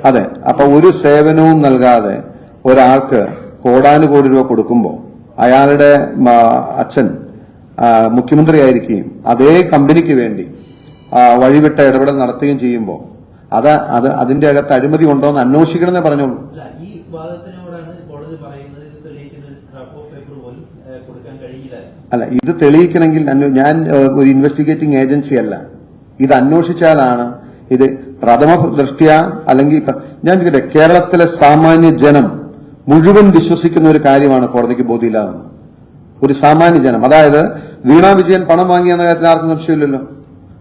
S1: അതെ, അപ്പൊ ഒരു സേവനവും നൽകാതെ ഒരാൾക്ക് കോടാനുകോടി രൂപ കൊടുക്കുമ്പോൾ അയാളുടെ അച്ഛൻ മുഖ്യമന്ത്രിയായിരിക്കുകയും അതേ കമ്പനിക്ക് വേണ്ടി വഴിവിട്ട ഇടപെടൽ നടത്തുകയും ചെയ്യുമ്പോൾ അതിന്റെ അകത്ത് അഴിമതി ഉണ്ടോ എന്ന് അന്വേഷിക്കണമെന്നേ പറഞ്ഞോളൂ.
S5: ഈ വാദത്തിനോടാണ് കോടതി പറയുന്നത് ഇത് തെളിയിക്കുന്ന ഒരു സ്ക്രാപ്പ് ഓഫ് പേപ്പർ പോലും കൊടുക്കാൻ കഴിയില്ല.
S1: അല്ല, ഇത് തെളിയിക്കണമെങ്കിൽ ഞാൻ ഒരു ഇൻവെസ്റ്റിഗേറ്റിംഗ് ഏജൻസി അല്ല. ഇത് അന്വേഷിച്ചാലാണ് ഇത് പ്രഥമ ദൃഷ്ട്യ അല്ലെങ്കിൽ ഞാൻ കേരളത്തിലെ സാമാന്യ ജനം മുഴുവൻ വിശ്വസിക്കുന്ന ഒരു കാര്യമാണ് കോടതിക്ക് ബോധ്യമില്ലാതെന്ന്. ഒരു സാമാന്യ ജനം, അതായത് വീണ വിജയൻ പണം വാങ്ങിയെന്ന കാര്യത്തിൽ ആർക്കും സംശയമില്ലല്ലോ.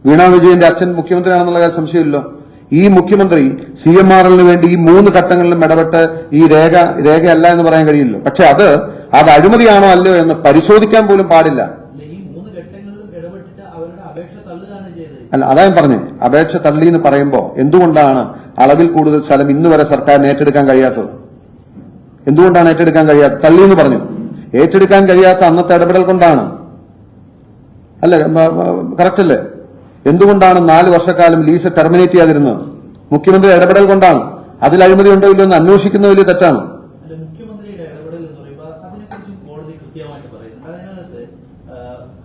S1: വീണ വിജയന്റെ അച്ഛൻ മുഖ്യമന്ത്രിയാണെന്നുള്ള കാര്യം സംശയമില്ലല്ലോ. ഈ മുഖ്യമന്ത്രി CMRL-ന് വേണ്ടി ഈ 3 ഘട്ടങ്ങളിലും ഇടപെട്ട് ഈ രേഖയല്ല എന്ന് പറയാൻ കഴിയില്ലല്ലോ. പക്ഷെ അത് അഴിമതിയാണോ അല്ലയോ എന്ന് പരിശോധിക്കാൻ പോലും പാടില്ല. അല്ല, അതാ ഞാൻ പറഞ്ഞേ, അപേക്ഷ തള്ളി എന്ന് പറയുമ്പോ എന്തുകൊണ്ടാണ് അളവിൽ കൂടുതൽ സ്ഥലം ഇന്ന് വരെ സർക്കാരിന് ഏറ്റെടുക്കാൻ കഴിയാത്തത്? എന്തുകൊണ്ടാണ് ഏറ്റെടുക്കാൻ കഴിയാത്തത്? തള്ളി എന്ന് പറഞ്ഞു. ഏറ്റെടുക്കാൻ കഴിയാത്ത അന്നത്തെ ഇടപെടൽ കൊണ്ടാണ്. അല്ലേ? കറക്റ്റ് അല്ലേ? എന്തുകൊണ്ടാണ് 4 വർഷക്കാലം ലീസ് ടെർമിനേറ്റ് ചെയ്യാതിരുന്നത്? മുഖ്യമന്ത്രി ഇടപെടൽ കൊണ്ടാണ്. അതിൽ അഴിമതി ഉണ്ടോ ഇല്ലോ എന്ന് അന്വേഷിക്കുന്ന വലിയ തെറ്റാണ്.
S5: മുഖ്യമന്ത്രിയുടെ ഇടപെടൽ എന്ന് പറയുമ്പോൾ അതിനെക്കുറിച്ചും കോടതി കൃത്യമായിട്ട് പറയുന്നുണ്ട്. അതിനകത്ത്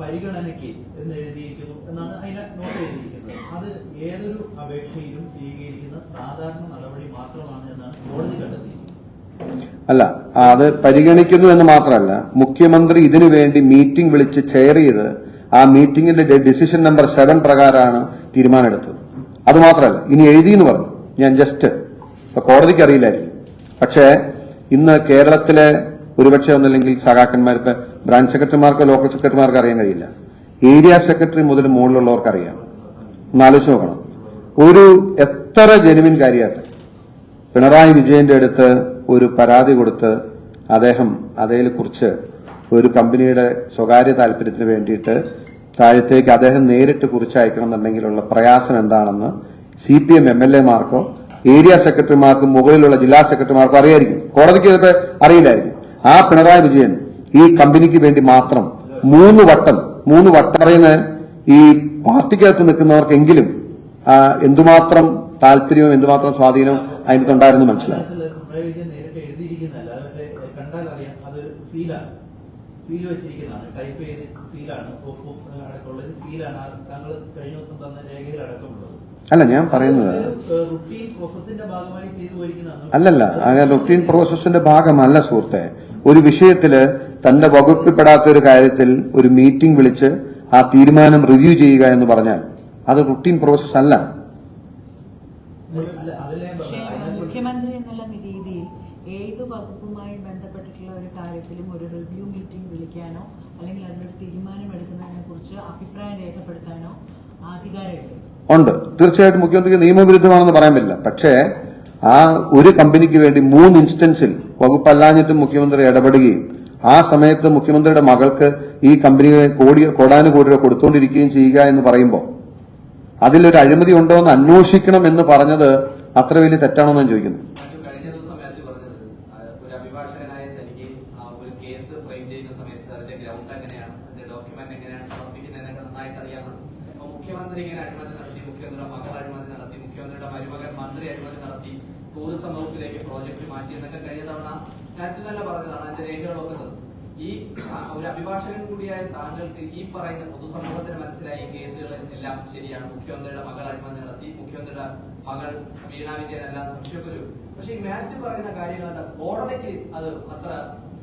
S5: പരിഗണനയ്ക്ക് എന്ന് എഴുതിയിരിക്കുന്നു എന്നാണ് അതിനെ നോട്ട് ചെയ്തിരിക്കുന്നത്. അത് ഏതൊരു അപേക്ഷയിലും സ്വീകരിക്കുന്ന സാധാരണ നടപടി മാത്രമാണ് എന്നാണ് കോടതി കണ്ടെത്തിയിരിക്കുന്നത്.
S1: അല്ല, അത് പരിഗണിക്കുന്നു എന്ന് മാത്രമല്ല, മുഖ്യമന്ത്രി ഇതിനു വേണ്ടി മീറ്റിംഗ് വിളിച്ച് ചെയർ ചെയ്ത് ആ മീറ്റിംഗിന്റെ ഡിസിഷൻ നമ്പർ 7 പ്രകാരമാണ് തീരുമാനമെടുത്തത്. അതുമാത്രമല്ല, ഇനി എഴുതിയെന്ന് പറഞ്ഞു. ഞാൻ ജസ്റ്റ് ഇപ്പൊ കോടതിക്ക് അറിയില്ലായിരിക്കും, പക്ഷേ ഇന്ന് കേരളത്തിലെ ഒരുപക്ഷെ ഒന്നല്ലെങ്കിൽ സഖാക്കന്മാർക്ക്, ബ്രാഞ്ച് സെക്രട്ടറിമാർക്ക്, ലോക്കൽ സെക്രട്ടറിമാർക്ക് അറിയാൻ കഴിയില്ല. ഏരിയ സെക്രട്ടറി മുതൽ മുകളിലുള്ളവർക്ക് അറിയാം. ഒന്ന് ആലോചിച്ച് നോക്കണം. ഒരു എത്ര ജെനുവിൻ കാര്യമായിട്ട് പിണറായി വിജയന്റെ അടുത്ത് ഒരു പരാതി കൊടുത്ത് അദ്ദേഹം അതേക്കുറിച്ച് ഒരു കമ്പനിയുടെ സ്വകാര്യ താല്പര്യത്തിന് വേണ്ടിയിട്ട് താഴത്തേക്ക് അദ്ദേഹം നേരിട്ട് കുറിച്ചയക്കണം എന്നുണ്ടെങ്കിലുള്ള പ്രയാസം എന്താണെന്ന് CPM MLA മാർക്കോ ഏരിയ സെക്രട്ടറിമാർക്കും മുകളിലുള്ള ജില്ലാ സെക്രട്ടറിമാർക്കും അറിയായിരിക്കും. കോടതിക്ക് ചിലപ്പോൾ അറിയില്ലായിരിക്കും. ആ പിണറായി വിജയൻ ഈ കമ്പനിക്ക് വേണ്ടി മാത്രം മൂന്ന് വട്ടം പറയുന്ന ഈ പാർട്ടിക്കകത്ത് നിൽക്കുന്നവർക്കെങ്കിലും എന്തുമാത്രം താല്പര്യവും എന്തുമാത്രം സ്വാധീനവും അതിനകത്തുണ്ടായിരുന്നു മനസ്സിലാവും.
S5: പിണറായി വിജയൻ നേരിട്ട് എഴുതിയിരിക്കുന്നതല്ല, അവരുടെ കണ്ടാൽ അറിയാം അതൊരു സീലാണ്, സീൽ വെച്ചിരിക്കുന്നതാണ്, ടൈപ്പ് ചെയ്ത് സീലാണ്, അടക്കമുള്ളത് സീലാണ്. താങ്കൾ കഴിഞ്ഞ ദിവസം തന്ന രേഖയിൽ അടക്കമുള്ളത്
S1: അല്ല ഞാൻ പറയുന്നത്
S5: റുട്ടീൻ പ്രോസസിന്റെ ഭാഗമായി ചെയ്തു പോയിരിക്കുന്നതാണ്.
S1: അല്ലല്ല, അങ്ങനെ റുട്ടീൻ പ്രോസസ്സിന്റെ ഭാഗമല്ല സുഹൃത്തെ. ഒരു വിഷയത്തില് തന്റെ വകുപ്പിൽപ്പെടാത്ത ഒരു കാര്യത്തിൽ ഒരു മീറ്റിംഗ് വിളിച്ച് ആ തീരുമാനം റിവ്യൂ ചെയ്യുക എന്ന് പറഞ്ഞാൽ അത് റുട്ടീൻ പ്രോസസ് അല്ല.
S3: പക്ഷേ മുഖ്യമന്ത്രി എന്നുള്ള രീതിയിൽ ഏത് വകുപ്പുമായി ബന്ധപ്പെട്ടിട്ടുള്ള ഒരു കാര്യത്തിലും ഒരു റിവ്യൂ മീറ്റിംഗ് വിളിക്കാനോ അല്ലെങ്കിൽ അതിനൊരു തീരുമാനം എടുക്കുന്നതിനെ കുറിച്ച് അഭിപ്രായം രേഖപ്പെടുത്താനോ അധികാരമില്ല.
S1: ഉണ്ട്, തീർച്ചയായിട്ടും മുഖ്യമന്ത്രിക്ക് നിയമവിരുദ്ധമാണെന്ന് പറയാൻ പറ്റില്ല. പക്ഷേ ആ ഒരു കമ്പനിക്ക് വേണ്ടി 3 ഇൻസ്റ്റൻസിൽ വകുപ്പല്ലാഞ്ഞിട്ടും മുഖ്യമന്ത്രി ഇടപെടുകയും ആ സമയത്ത് മുഖ്യമന്ത്രിയുടെ മകൾക്ക് ഈ കമ്പനിയെ കോടാനുകോടി രൂപ കൊടുത്തുകൊണ്ടിരിക്കുകയും ചെയ്യുക എന്ന് പറയുമ്പോൾ അതിലൊരു അഴിമതി ഉണ്ടോ എന്ന് അന്വേഷിക്കണം എന്ന് പറഞ്ഞത് അത്ര വലിയ തെറ്റാണോ എന്ന് ഞാൻ ചോദിക്കുന്നു.
S6: കഴിഞ്ഞ ദിവസം മാത്യു പറഞ്ഞത് ഒരു അഭിഭാഷകനായ തനിക്ക് ഒരു കേസ് ഫ്രെയിം ചെയ്യുന്ന സമയത്ത് അതിന്റെ ഗ്രൗണ്ട് എങ്ങനെയാണ്, അതിന്റെ ഡോക്യുമെന്റ് എങ്ങനെയാണ് സമർപ്പിക്കുന്നതിനൊക്കെ നന്നായിട്ട് അറിയാമെന്ന്. അപ്പൊ മുഖ്യമന്ത്രി ഇങ്ങനെ അഴിമതി നടത്തി, മുഖ്യമന്ത്രിയുടെ മകൾ അഴിമതി നടത്തി, മുഖ്യമന്ത്രിയുടെ മരുമകൻ മന്ത്രി അഴിമതി നടത്തി, ടൂറിസം വകുപ്പിലേക്ക് പ്രോജക്ട് മാറ്റി എന്നൊക്കെ കഴിഞ്ഞ തവണ മാത്യു തന്നെ പറഞ്ഞതാണ്. അതിന്റെ രേഖകളൊക്കെ തന്നു. ഈ ഒരു അഭിഭാഷകൻ കൂടിയായ താങ്കൾക്ക് ഈ പറയുന്ന പൊതുസമൂഹത്തിന് മനസ്സിലായി കേസുകൾ എല്ലാം ശരിയാണ്, മുഖ്യമന്ത്രിയുടെ മകൾ അഴിമതി നടത്തി, മുഖ്യമന്ത്രിയുടെ മകൾ വീണ വിജയൻ എല്ലാം സംശയമൊക്കെ വരും. പക്ഷെ ഈ മാത്യു പറയുന്ന കാര്യങ്ങൾ കോടതിക്ക് അത് അത്ര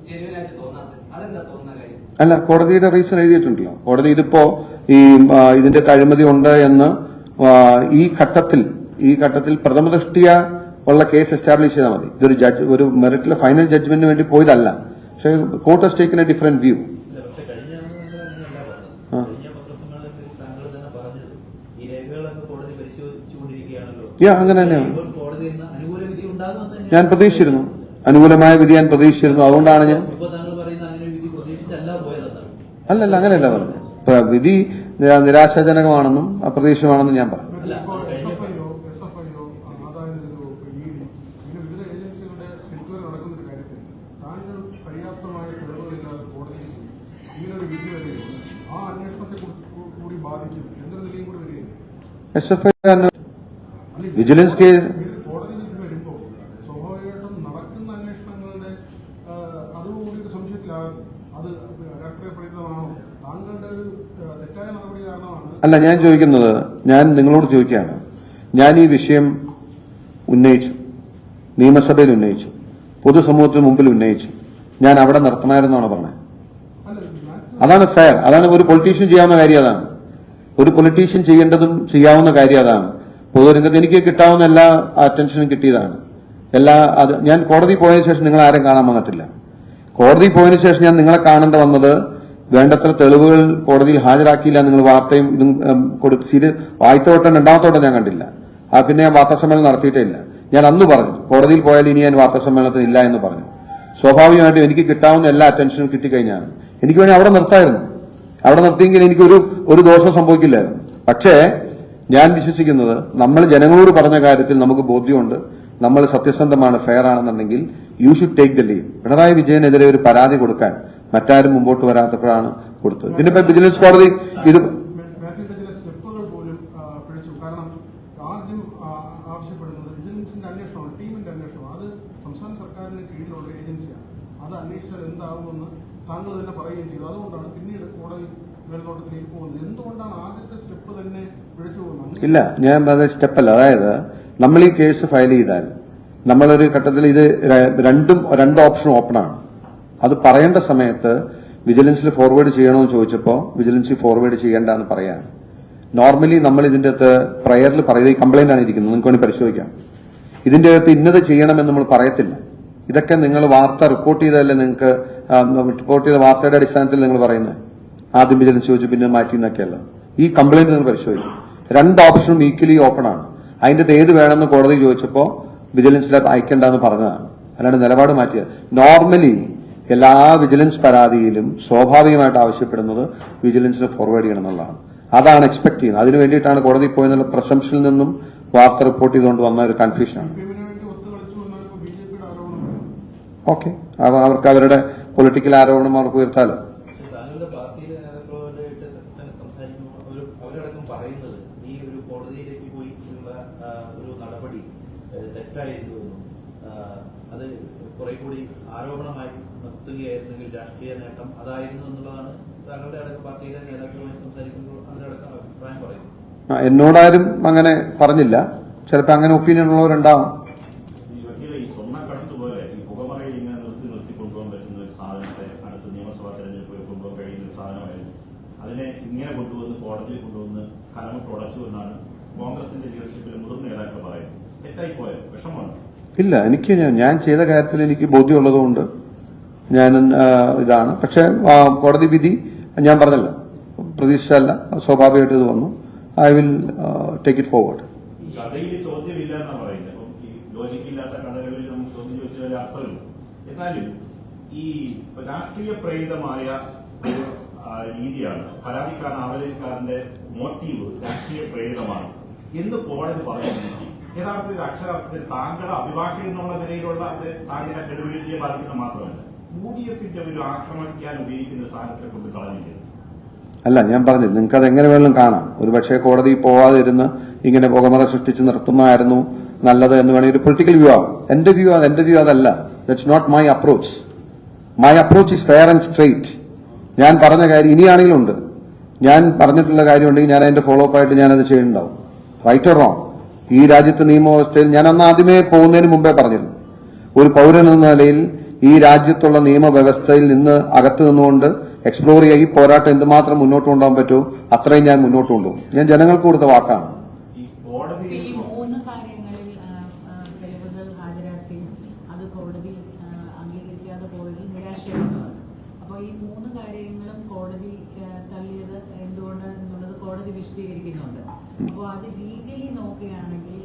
S6: ജെന്യുവനായിട്ട് തോന്നാത്തത്, അതെന്താ തോന്നുന്ന കാര്യം?
S1: അല്ല, കോടതിയുടെ റീസൺ എഴുതിയിട്ടുണ്ടല്ലോ. കോടതി ഇതിപ്പോ ഈ ഇതിന്റെ അഴിമതി ഉണ്ട് എന്ന് ഈ ഘട്ടത്തിൽ പ്രഥമ ദൃഷ്ടിയ ഉള്ള കേസ് എസ്റ്റാബ്ലിഷ് ചെയ്താൽ മതി. ഇതൊരു ഒരു മെറിറ്റിലെ ഫൈനൽ ജഡ്ജ്മെന്റിന് വേണ്ടി പോയതല്ല. പക്ഷേ court has taken a different view.
S5: പക്ഷെ കഴിഞ്ഞ പത്രസമ്മേളനത്തിൽ താങ്കൾ തന്നെ പറഞ്ഞത് ഈ രേഖകളൊക്കെ കോടതി പരിശോധിച്ചുകൊണ്ടിരിക്കുകയാണല്ലോ.
S1: അങ്ങനെ തന്നെയാണ്.
S5: കോടതിയിൽ നിന്ന് അനുകൂല വിധി ഉണ്ടാകുമെന്ന്
S1: ഞാൻ പ്രതീക്ഷിച്ചിരുന്നു, അനുകൂലമായ വിധി ഞാൻ പ്രതീക്ഷിച്ചിരുന്നു. അതുകൊണ്ടാണ് ഞാൻ
S5: താങ്കൾ പറയുന്ന അങ്ങനെ വിധി പ്രതീക്ഷിച്ചല്ല പോയതെന്നാണ്.
S1: അല്ലല്ല, അങ്ങനെയല്ല പറഞ്ഞു. വിധി നിരാശാജനകമാണെന്നും അപ്രതീക്ഷിതമാണെന്നും ഞാൻ പറഞ്ഞു.
S2: SFIO, ആദായനികുതി വകുപ്പ്, ED ഇങ്ങനെ വിവിധ ഏജൻസികളുടെ എൻക്വയറി നടക്കുന്ന ഒരു കാര്യത്തിൽ താങ്കൾ പര്യാപ്തമായ തെളിവുകളില്ലാതെ കോടതിയിൽ ഇങ്ങനെ ഒരു വിധി വരികയും ആ അന്വേഷണത്തെ കൂടി ബാധിക്കും എന്നൊരു നിലയും കൂടി വരികയും
S1: SFI വിജിലൻസ് കേസ്
S2: കോടതി വിധി വരുമ്പോൾ സ്വാഭാവികമായിട്ടും നടക്കുന്ന അന്വേഷണങ്ങളുടെ അതുകൂടി ഒരു സംശയത്തിലാകും. അത് രാഷ്ട്രീയപ്രേരിതമാണോ, താങ്കളുടെ ഒരു തെറ്റായ നടപടി കാരണമാണ്?
S1: അല്ല, ഞാൻ ചോദിക്കുന്നത്, ഞാൻ നിങ്ങളോട് ചോദിക്കുകയാണ്. ഞാൻ ഈ വിഷയം ഉന്നയിച്ചു, നിയമസഭയിൽ ഉന്നയിച്ചു, പൊതുസമൂഹത്തിന് മുമ്പിൽ ഉന്നയിച്ചു. ഞാൻ അവിടെ നിർത്തണമായിരുന്നാണോ പറഞ്ഞത്? അതാണ് ഫെയർ. അതാണ് ഒരു പൊളിറ്റീഷ്യൻ ചെയ്യാവുന്ന കാര്യം. അതാണ് ഒരു പൊളിറ്റീഷ്യൻ ചെയ്യേണ്ടതും ചെയ്യാവുന്ന കാര്യം. അതാണ് പൊതുരംഗത്ത് എനിക്ക് കിട്ടാവുന്ന എല്ലാ അറ്റൻഷനും കിട്ടിയതാണ്. ഞാൻ കോടതി പോയതിനു ശേഷം നിങ്ങൾ ആരും കാണാൻ വന്നിട്ടില്ല. കോടതി പോയതിനു ശേഷം ഞാൻ നിങ്ങളെ കാണേണ്ട വന്നത് വേണ്ടത്ര തെളിവുകൾ കോടതിയിൽ ഹാജരാക്കിയില്ല. നിങ്ങൾ വാർത്തയും ഇതും ആദ്യത്തെ വട്ടം രണ്ടാമത്തെ വട്ടം ഞാൻ കണ്ടില്ല. പിന്നെ ഞാൻ വാർത്താസമ്മേളനം നടത്തിയിട്ടില്ല. ഞാൻ അന്ന് പറഞ്ഞു കോടതിയിൽ പോയാൽ ഇനി ഞാൻ വാർത്താസമ്മേളനത്തിന് ഇല്ല എന്ന് പറഞ്ഞു. സ്വാഭാവികമായിട്ടും എനിക്ക് കിട്ടാവുന്ന എല്ലാ അറ്റൻഷനും കിട്ടിക്കഴിഞ്ഞാണ് എനിക്ക് വേണമെങ്കിൽ അവിടെ നിർത്തായിരുന്നു. അവിടെ നിർത്തിയെങ്കിൽ എനിക്കൊരു ദോഷം സംഭവിക്കില്ലായിരുന്നു. പക്ഷേ ഞാൻ വിശ്വസിക്കുന്നത് നമ്മൾ ജനങ്ങളോട് പറഞ്ഞ കാര്യത്തിൽ നമുക്ക് ബോധ്യമുണ്ട്, നമ്മൾ സത്യസന്ധമാണ്, ഫെയർ ആണെന്നുണ്ടെങ്കിൽ you should take the lead. Pinarayi വിജയനെതിരെ ഒരു പരാതി കൊടുക്കാൻ മറ്റാരും മുമ്പോട്ട് വരാത്തപ്പോഴാണ് കൊടുത്തത്. ഇതിനിപ്പോ വിജിലൻസ് കോടതി ഇത്
S2: ചില സ്റ്റെപ്പുകൾ പോലും പിടിച്ചു. കാരണം ആദ്യം ആവശ്യപ്പെടുന്നത് വിജിലൻസിന്റെ അന്വേഷണമാണ്, ടീമിന്റെ അന്വേഷണം. അത് സംസ്ഥാന സർക്കാരിന് കീഴിലുള്ള ഏജൻസിയാണ്. അത് അന്വേഷിച്ചാൽ എന്താകുമെന്ന് താങ്കൾ തന്നെ പറയുകയും ചെയ്തു. അതുകൊണ്ടാണ് പിന്നീട് കോടതി മേൽനോട്ടത്തിലേക്ക് പോകുന്നത്. എന്തുകൊണ്ടാണ് ആദ്യത്തെ സ്റ്റെപ്പ് തന്നെ പിഴച്ചു പോകുന്നത്?
S1: ഇല്ല, ഞാൻ പറഞ്ഞ സ്റ്റെപ്പല്ല. അതായത് നമ്മൾ ഈ കേസ് ഫയൽ ചെയ്താൽ നമ്മളൊരു ഘട്ടത്തിൽ ഇത് രണ്ട് ഓപ്ഷൻ ഓപ്പണാണ്. അത് പറയേണ്ട സമയത്ത് വിജിലൻസിൽ ഫോർവേഡ് ചെയ്യണമെന്ന് ചോദിച്ചപ്പോൾ വിജിലൻസിൽ ഫോർവേഡ് ചെയ്യേണ്ടെന്ന് പറയാൻ. നോർമലി നമ്മൾ ഇതിന്റെ അകത്ത് പ്രയറിൽ പറയുന്നത് ഈ കംപ്ലൈന്റ് ആണ് ഇരിക്കുന്നത്, നിങ്ങൾക്ക് വേണ്ടി പരിശോധിക്കാം. ഇതിന്റെ അകത്ത് ഇന്നത് ചെയ്യണമെന്ന് നമ്മൾ പറയത്തില്ല. ഇതൊക്കെ നിങ്ങൾ വാർത്ത റിപ്പോർട്ട് ചെയ്തതല്ലേ, നിങ്ങൾക്ക് റിപ്പോർട്ട് ചെയ്ത വാർത്തയുടെ അടിസ്ഥാനത്തിൽ നിങ്ങൾ പറയുന്നത്. ആദ്യം വിജിലൻസ് ചോദിച്ചു പിന്നെ മാറ്റി എന്നൊക്കെയല്ല. ഈ കംപ്ലൈന്റ് നിങ്ങൾ പരിശോധിക്കും. രണ്ട് ഓപ്ഷനും ഈക്വലി ഓപ്പൺ ആണ്. അതിന്റെ ഏത് വേണമെന്ന് കോടതി ചോദിച്ചപ്പോൾ വിജിലൻസിലെ അയക്കേണ്ടെന്ന് പറഞ്ഞതാണ്. അല്ലാണ്ട് നിലപാട് മാറ്റിയത്. നോർമലി എല്ലാ വിജിലൻസ് പരാതിയിലും സ്വാഭാവികമായിട്ട് ആവശ്യപ്പെടുന്നത് വിജിലൻസിന് ഫോർവേഡ് ചെയ്യണം എന്നുള്ളതാണ്. അതാണ് എക്സ്പെക്ട് ചെയ്യുന്നത്. അതിനു വേണ്ടിയിട്ടാണ് കോടതി പോയെന്നുള്ള പ്രശംസയിൽ നിന്നും വാർത്ത റിപ്പോർട്ട് ചെയ്തുകൊണ്ട് വന്ന ഒരു കൺഫ്യൂഷനാണ്.
S2: സിപിഎമ്മിന് വേണ്ടി ഒത്തുകളിച്ചു എന്നാണ് ഇപ്പോൾ ബിജെപിയുടെ ആരോപണം.
S1: ഓക്കെ, അവർക്ക് അവരുടെ പൊളിറ്റിക്കൽ ആരോപണം അവർക്ക് ഉയർത്താലോ.
S5: താങ്കളുടെ പാർട്ടിയിലെ നേതാക്കളോടായിട്ട് തന്നെ സംസാരിക്കുമ്പോൾ അവരടക്കം പറയുന്നത് ഈ ഒരു കോടതിയിലേക്ക് പോയി ഉള്ള ഒരു നടപടി തെറ്റായിരുന്നു, അത് കുറെ കൂടി ആരോപണമായി നിർത്തുകയായിരുന്നെങ്കിൽ രാഷ്ട്രീയ നേട്ടം അതായിരുന്നു എന്നുള്ളതാണ് താങ്കളുടെ അടക്കം പാർട്ടിയിലെ നേതാക്കളുമായി സംസാരിക്കുമ്പോൾ അവരടക്കം അഭിപ്രായം പറയുന്നത്.
S1: എന്നോടാരും അങ്ങനെ പറഞ്ഞില്ല. ചിലപ്പോൾ അങ്ങനെ ഒപ്പീനിയൻ ഉള്ളവരുണ്ടാവും.
S4: ഈ സ്വർണ്ണക്കടത്ത് പോലെ ഈ പുകമറയിൽ ഇങ്ങനെ നിർത്തി കൊണ്ടുപോകാൻ പറ്റുന്ന ഒരു സാധനത്തെ അടുത്ത നിയമസഭാ തെരഞ്ഞെടുപ്പിൽ കൊണ്ടുപോകാൻ കഴിയുന്ന ഒരു സാധനമായിരുന്നു. അതിനെ ഇങ്ങനെ കൊണ്ടുവന്ന് കോടതിയിൽ കൊണ്ടുവന്ന് കലമിട്ട് ഉടച്ചു എന്നാണ് കോൺഗ്രസിന്റെ ലീഡർഷിപ്പിലെ മുതിർന്ന നേതാക്കൾ പറയുന്നത്. തെറ്റായിപ്പോയോ? വിഷമമാണ്.
S1: ഇല്ല, എനിക്ക് ഞാൻ ചെയ്ത കാര്യത്തിൽ എനിക്ക് ബോധ്യമുള്ളതുകൊണ്ട് ഞാൻ ഇതാണ്. പക്ഷെ കോടതി വിധി ഞാൻ പറഞ്ഞല്ലോ, പ്രതീക്ഷിച്ചല്ല, സ്വാഭാവികമായിട്ട് ഇത് വന്നു. I will take it forward.
S4: കഥയിൽ ചോദ്യമില്ല എന്നാണ് പറയുന്നത്. അപ്പം ഈ ലോജിക്കില്ലാത്ത കഥകളിൽ നമുക്ക് ചോദ്യം ചോദിച്ചാൽ അർത്ഥമില്ല. എന്നാലും ഈ രാഷ്ട്രീയ പ്രേരിതമായ ഒരു രീതിയാണ് പരാതിക്കാരൻ ആവലേക്കാരന്റെ മോട്ടീവ് രാഷ്ട്രീയ പ്രേരിതമാണ് എന്ന് കോടതി പറയുന്നത്. യഥാർത്ഥത്തിൽ അക്ഷരാർത്ഥത്തിൽ താങ്കളുടെ അഭിഭാഷകൻ എന്നുള്ള നിലയിലുള്ള അത് താങ്കളുടെ ക്രെഡിബിലിറ്റിയെ ബാധിക്കുന്ന മാത്രമല്ല, UDFന്റെ ഒരു ആക്രമിക്കാൻ ഉപയോഗിക്കുന്ന സാധനത്തെ കൊണ്ട് കളഞ്ഞില്ല.
S1: അല്ല, ഞാൻ പറഞ്ഞു നിങ്ങൾക്ക് അത് എങ്ങനെ വേണമെങ്കിലും കാണാം. ഒരു പക്ഷേ കോടതി പോവാതെ ഇരുന്ന് ഇങ്ങനെ പുകമറ സൃഷ്ടിച്ച് നിർത്തുന്നതായിരുന്നു നല്ലത് എന്ന് വേണമെങ്കിൽ ഒരു പൊളിറ്റിക്കൽ വ്യൂ ആവും. എന്റെ വ്യൂ അതല്ല. That's not my approach. My approach is fair and straight. ഞാൻ പറഞ്ഞ കാര്യം ഇനിയാണെങ്കിലും ഉണ്ട്. ഞാൻ പറഞ്ഞിട്ടുള്ള കാര്യം ഉണ്ടെങ്കിൽ ഞാൻ അതിന്റെ ഫോളോ അപ്പ് ആയിട്ട് ഞാനത് ചെയ്യുന്നുണ്ടാവും. റൈറ്റ് ഓർ റോങ്, ഈ രാജ്യത്തെ നിയമവ്യവസ്ഥയിൽ ഞാൻ അന്ന് ആദ്യമേ പോകുന്നതിന് മുമ്പേ പറഞ്ഞിരുന്നു, ഒരു പൗരൻ എന്ന നിലയിൽ ഈ രാജ്യത്തുള്ള നിയമവ്യവസ്ഥയിൽ നിന്ന് അകത്ത് നിന്നുകൊണ്ട് എക്സ്പ്ലോർ ചെയ്യുക, ഈ പോരാട്ടം എന്തുമാത്രം മുന്നോട്ട് കൊണ്ടുപോകാൻ പറ്റുമോ അത്രയും ഞാൻ മുന്നോട്ട് കൊണ്ടുപോകും. ഞാൻ ജനങ്ങൾക്ക് കൊടുത്ത വാക്കാണ്.
S4: ഈ കോടതി
S3: ഈ 3 കാര്യങ്ങളിൽ തെളിവുകൾ ഹാജരാക്കി അത് കോടതി അംഗീകരിക്കാതെ പോയത് നിരാശയാണ്. അപ്പോൾ ഈ 3 കാര്യങ്ങളും കോടതി തള്ളിയത് എന്തുകൊണ്ട് എന്നുള്ളത് കോടതി വിശദീകരിക്കുന്നുണ്ട്. അപ്പോൾ അത് ലീഗലി നോക്കുകയാണെങ്കിൽ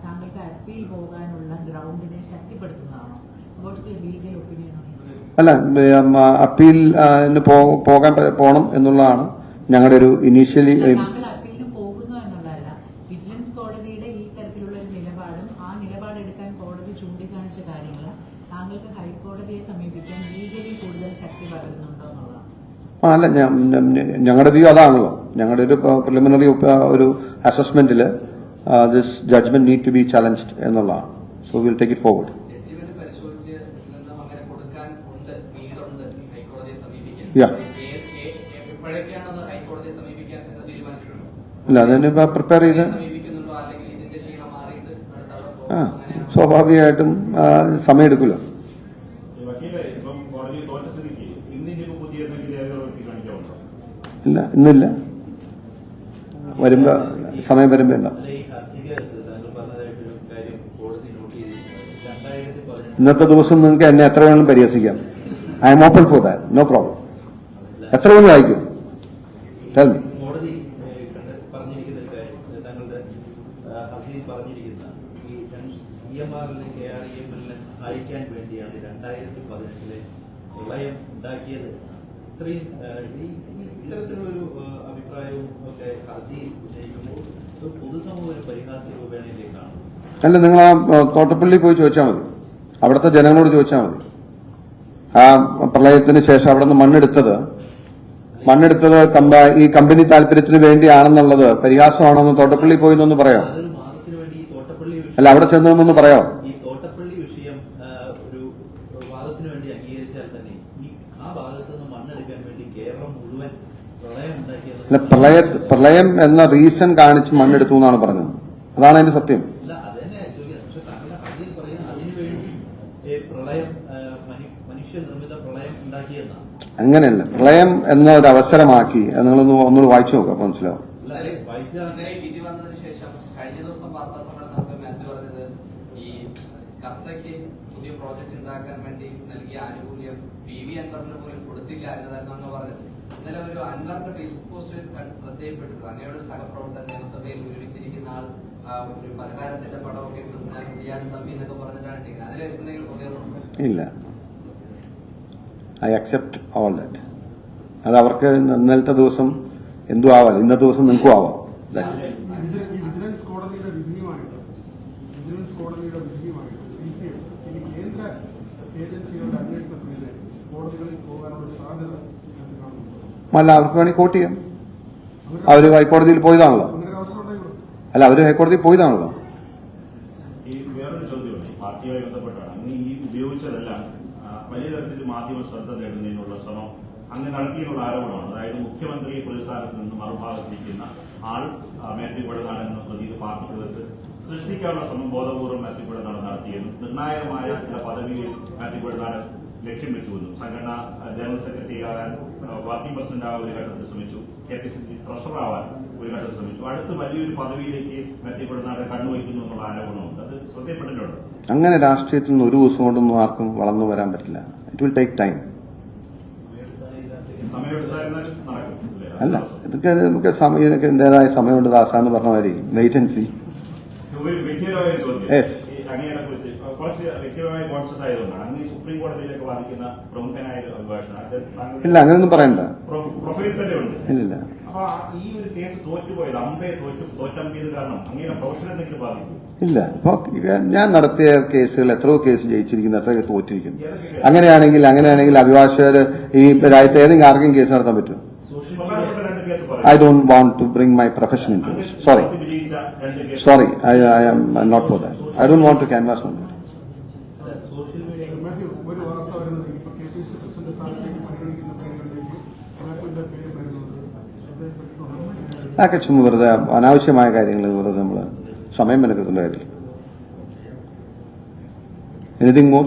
S3: താങ്കൾക്ക് അപ്പീൽ പോകാനുള്ള ഗ്രൗണ്ടിനെ ശക്തിപ്പെടുത്തുന്നതാണോ? What's your legal opinion?
S1: അല്ല, അപ്പീൽ പോകണം എന്നുള്ളതാണ് ഞങ്ങളുടെ ഒരു ഇനീഷ്യലി.
S3: താങ്കൾ അപ്പീലിന് പോകുന്നു എന്നുള്ളതല്ല, വിജിലൻസ് കോടതിയുടെ ഈ തരത്തിലുള്ള ഒരു നിലപാടും ആ നിലപാടെടുക്കാൻ കോടതി ചൂണ്ടിക്കാണിച്ച കാര്യങ്ങൾ താങ്കൾക്ക് ഹൈക്കോടതിയെ സമീപിക്കാൻ ലീഗലി കൂടുതൽ ശക്തി പകരുന്നുണ്ടോ എന്നുള്ളതാണ്.
S1: അല്ല, ഞങ്ങളുടെ വ്യൂ അതാണല്ലോ. ഞങ്ങളുടെ ഒരു പ്രിലിമിനറി ഒരു അസസ്മെന്റിൽ this judgement need to be challenged എന്നുള്ളതാണ്. So will take it forward.
S6: Judgement പരിശോധിച്ച് അങ്ങനെ കൊടുക്കാൻ ഉണ്ട്, നീടുണ്ട് ഹൈക്കോടതിയെ സമീപിക്കാൻ.
S1: Yeah.
S6: എപ്പോഴൊക്കെയാണത് ഹൈക്കോടതിയെ സമീപിക്കാൻ എന്ന് തീരുമാനിച്ചിട്ടുണ്ടോ?
S1: ഇല്ല, അതിന് പ്രിപ്പയർ ചെയ്ത്
S6: സമീപിക്കുന്നുണ്ടോ, അല്ലെങ്കിൽ ഇതിന്റെ ക്ഷീണം മാറിയിട്ട് അടുത്ത അങ്ങനെയാണ്?
S1: സ്വാഭാവികമായിട്ടും സമയമെടുക്കില്ല.
S4: വക്കീലെ, ഇപ്പം കോടതി തോറ്റ സ്ഥിതിക്ക് ഇന്നിപ്പോ പുതിയ എന്തെങ്കിലും രേഖകൾ വെട്ടി കാണിക്കാറുണ്ടോ?
S1: ഇല്ല, ഇന്നില്ല. വരുമ്പോ സമയം വരുമ്പോ ഉണ്ടാവും.
S5: അല്ല, ഈ ഹർജിക്കകത്ത് താങ്കൾ പറഞ്ഞതായിട്ടൊരു കാര്യം കോടതി നോട്ട് ചെയ്തിരിക്കുന്നത് 2018
S1: ഇന്നത്തെ ദിവസം നിങ്ങൾക്ക് എന്നെ എത്ര വേണമെങ്കിലും പരിഹസിക്കാം. I am open for that, no problem. എത്ര വേണമെങ്കിലും വായിക്കും. Tell me.
S5: കോടതി പറഞ്ഞിരിക്കുന്ന ഒരു കാര്യം, താങ്കളുടെ ഹർജിയിൽ പറഞ്ഞിരിക്കുന്ന ഈ CMRL KREML സഹായിക്കാൻ വേണ്ടിയാണ് 2018 പ്രളയം ഉണ്ടാക്കിയത്. ഇത്രയും ഇത്തരത്തിലുള്ളൊരു അഭിപ്രായവും ഒക്കെ ഹർജിയിൽ ഉന്നയിക്കുമ്പോൾ പൊതുസമൂഹം ഒരു പരിഹാസ രൂപേണയിലേക്കാണ്.
S1: അല്ല, നിങ്ങൾ ആ തോട്ടപ്പള്ളി പോയി ചോദിച്ചാൽ മതി, അവിടുത്തെ ജനങ്ങളോട് ചോദിച്ചാൽ മതി. ആ പ്രളയത്തിന് ശേഷം അവിടെ നിന്ന് മണ്ണെടുത്തത് ഈ കമ്പനി താല്പര്യത്തിന് വേണ്ടിയാണെന്നുള്ളത് പരിഹാസമാണെന്ന് തോട്ടപ്പള്ളി പോയി എന്നൊന്ന് പറയാം.
S5: അതൊരു മാസത്തിന് വേണ്ടി ഈ തോട്ടപ്പള്ളി
S1: അല്ല, അവിടെ ചെന്നൊന്ന് പറയാം.
S5: ഈ തോട്ടപ്പള്ളി വിഷയം ഒരു വാദത്തിന് വേണ്ടി അംഗീകരിച്ചാൽ തന്നെ ഈ ആ ഭാഗത്ത് നിന്ന് മണ്ണെടുക്കാൻ വേണ്ടി കേരളം മുഴുവൻ പ്രളയം ഉണ്ടാക്കിയത്.
S1: അല്ല, പ്രളയം എന്ന റീസൺ കാണിച്ച് മണ്ണെടുത്തു എന്നാണ് പറഞ്ഞത്. അതാണ് അതിന്റെ സത്യം.
S5: അല്ല, അത് തന്നെ ചോദിക്കുന്നത്. പക്ഷെ താങ്കളുടെ ഹർജിയിൽ പറയുന്നത് അതിനുവേണ്ടി പ്രളയം മനുഷ്യനിർമ്മിത പ്രളയം ഉണ്ടാക്കിയെന്നാണ്.
S1: അങ്ങനെയല്ല, പ്രളയം എന്ന ഒരു അവസരമാക്കി ഒന്നുകൂടി വായിച്ചു നോക്കാം, മനസ്സിലാവും.
S6: അങ്ങനെ വിധി വന്നതിന് ശേഷം കഴിഞ്ഞ ദിവസം വാർത്താ സമ്മേളനം നടത്തിയ മാത്യു പറഞ്ഞത് ഈ കർത്തയ്ക്ക് പുതിയ പ്രോജക്ട് ഉണ്ടാക്കാൻ വേണ്ടി നൽകിയ ആനുകൂല്യം PV അൻവറിന് പോലും കൊടുത്തില്ല എന്നതായിരുന്നു പറഞ്ഞത്. ഇന്നലെ ഒരു അൻവറിന്റെ ഫേസ്ബുക്ക് പോസ്റ്റ് ശ്രദ്ധയിൽപ്പെട്ടിട്ടുണ്ട്. അങ്ങനെയുള്ള ഒരു സഹപ്രവർത്തകൻ നിയമസഭയിൽ ഒരുമിച്ചിരിക്കുന്ന ആൾ ഒരു പലഹാരത്തിന്റെ പടമൊക്കെ റിയാസ് തമ്പി എന്നൊക്കെ പറഞ്ഞിട്ടാണ് ഇട്ടിരിക്കുന്നത്. അതിൽ എന്തെങ്കിലും പ്രതികരണമുണ്ടോ?
S1: ഇല്ല. I accept all that. അത് അവർക്ക് ഇന്നലത്തെ ദിവസം എന്തും ആവാം, ഇന്നത്തെ ദിവസം നിങ്ങൾക്കും ആവാം. That's it.
S2: ഈ വിജിലൻസ് കോടതിയുടെ വിധിയുമായിട്ട് CPM ഇനി കേന്ദ്ര ഏജൻസികളുടെ അന്വേഷണത്തിന് കോടതികളിൽ പോകാനുള്ള സാധ്യത കാണുന്നുണ്ടോ?
S1: അല്ല, അവർക്ക് വേണമെങ്കിൽ കോട്ട് ചെയ്യാം. അവർ ഹൈക്കോടതിയിൽ പോയതാണല്ലോ.
S2: അങ്ങനെ ഒരു അവസരം ഉണ്ടായിക്കോട്ടെ.
S1: അല്ല, അവർ ഹൈക്കോടതിയിൽ പോയതാണല്ലോ.
S4: ഈ വേറൊരു ചോദ്യമുണ്ട് ഈ പാർട്ടിയുമായി ബന്ധപ്പെട്ടാണ്. അങ്ങ് ഈ ഉപയോഗിച്ചതെല്ലാം വലിയ തരത്തിൽ മാധ്യമ ശ്രദ്ധ നേടുന്നതിനുള്ള ശ്രമം അങ്ങ് നടത്തിയെന്നുള്ള ആരോപണമാണ്. അതായത് മുഖ്യമന്ത്രി പ്രതിസ്ഥാനത്ത് നിന്ന് മറുഭാഗത്തിരിക്കുന്ന ആൾ മാത്യു കൊടനാടെന്ന പ്രതീത് പാർട്ടികൾക്ക് സൃഷ്ടിക്കാനുള്ള ശ്രമം ബോധപൂർവ്വം മാത്യു കൊടനാട് നടത്തിയെന്നും നിർണായകമായ ചില പദവിയിൽ മാത്യു കൊടനാട് ലക്ഷ്യം വെച്ചുവെന്നും സംഘടന ജനറൽ സെക്രട്ടറി ആകാൻ വർക്കിംഗ് പ്രസിഡന്റ് ആകാൻ ഒരു ഘട്ടത്തിൽ ശ്രമിച്ചു, KPCC ട്രഷറർ ആവാൻ ഒരു ഘട്ടത്തിൽ ശ്രമിച്ചു. അടുത്ത് വലിയൊരു പദവിയിലേക്ക് മാത്യു കൊടനാട് കണ്ണുവയ്ക്കുന്നു എന്നുള്ള ആരോപണമുണ്ട്. അത് ശ്രദ്ധയപ്പെട്ടിട്ടുണ്ട്.
S1: അങ്ങനെ രാഷ്ട്രീയത്തിൽ നിന്ന് ഒരു ദിവസം കൊണ്ടൊന്നും ആർക്കും വളർന്നു വരാൻ പറ്റില്ല. It will take time.
S4: സമയമെടുത്തായിരുന്നാൽ നടക്കും.
S1: അല്ല, ഇതൊക്കെ ഇതിനൊക്കെ എന്റേതായ സമയമുണ്ട് ദാസാന്ന് പറഞ്ഞ മാതിരി വെയിറ്റ് ആൻഡ് സീ.
S4: ഒരു വ്യക്തിപരമായ ചോദ്യം.
S1: Yes.
S4: ഈ അങ്ങയുടെ കുറിച്ച് കുറച്ച് വ്യക്തിപരമായ കോൺഷ്യസ് ആയതുകൊണ്ടാണ് അങ്ങ് ഈ സുപ്രീം കോടതിയിലേക്ക് വാദിക്കുന്ന പ്രമുഖനായ ഒരു അഭിഭാഷകനാണ്.
S1: ഇല്ല, അങ്ങനെയൊന്നും പറയണ്ട.
S4: പ്രൊഫൈൽ തന്നെ ഉണ്ട്.
S1: ഇല്ലില്ല.
S4: അപ്പൊ ഈ ഒരു കേസ് തോറ്റുപോയത് തോറ്റമ്പിയത് കാരണം അങ്ങയുടെ പ്രൊഫഷൻ എന്തെങ്കിലും ബാധിക്കും?
S1: ഇല്ല. ഇപ്പൊ ഞാൻ നടത്തിയ കേസുകൾ എത്രയോ കേസ് ജയിച്ചിരിക്കുന്നു, എത്രയോ തോറ്റിരിക്കുന്നു. അങ്ങനെയാണെങ്കിൽ അഭിഭാഷകർ ഈ രാജ്യത്ത് ഏതെങ്കിലും ആർക്കും കേസ് നടത്താൻ പറ്റും?
S4: പ്രധാനപ്പെട്ട രണ്ട് case
S1: I don't want to bring my profession into this. Sorry, I am not for that. I don't want to canvass on that.
S5: Social media
S2: Mathew, ഒരു വാർത്ത വരുന്നത് ഇപ്പൊ KPCC പ്രസിഡന്റ് സ്ഥാനത്തേക്ക് പരിഗണിക്കുന്ന പേരുകളിലേക്ക് മാത്യുവിന്റെ പേര് വരുന്നത് ശ്രദ്ധയിൽപ്പെട്ടിട്ടുണ്ടോ?
S1: അതൊക്കെ ചുമ്മാ വെറുതെ അനാവശ്യമായ കാര്യങ്ങൾ വെറുതെ നമ്മൾ സമയം മെനക്കെടുത്തേണ്ട കാര്യമില്ല. Anything more?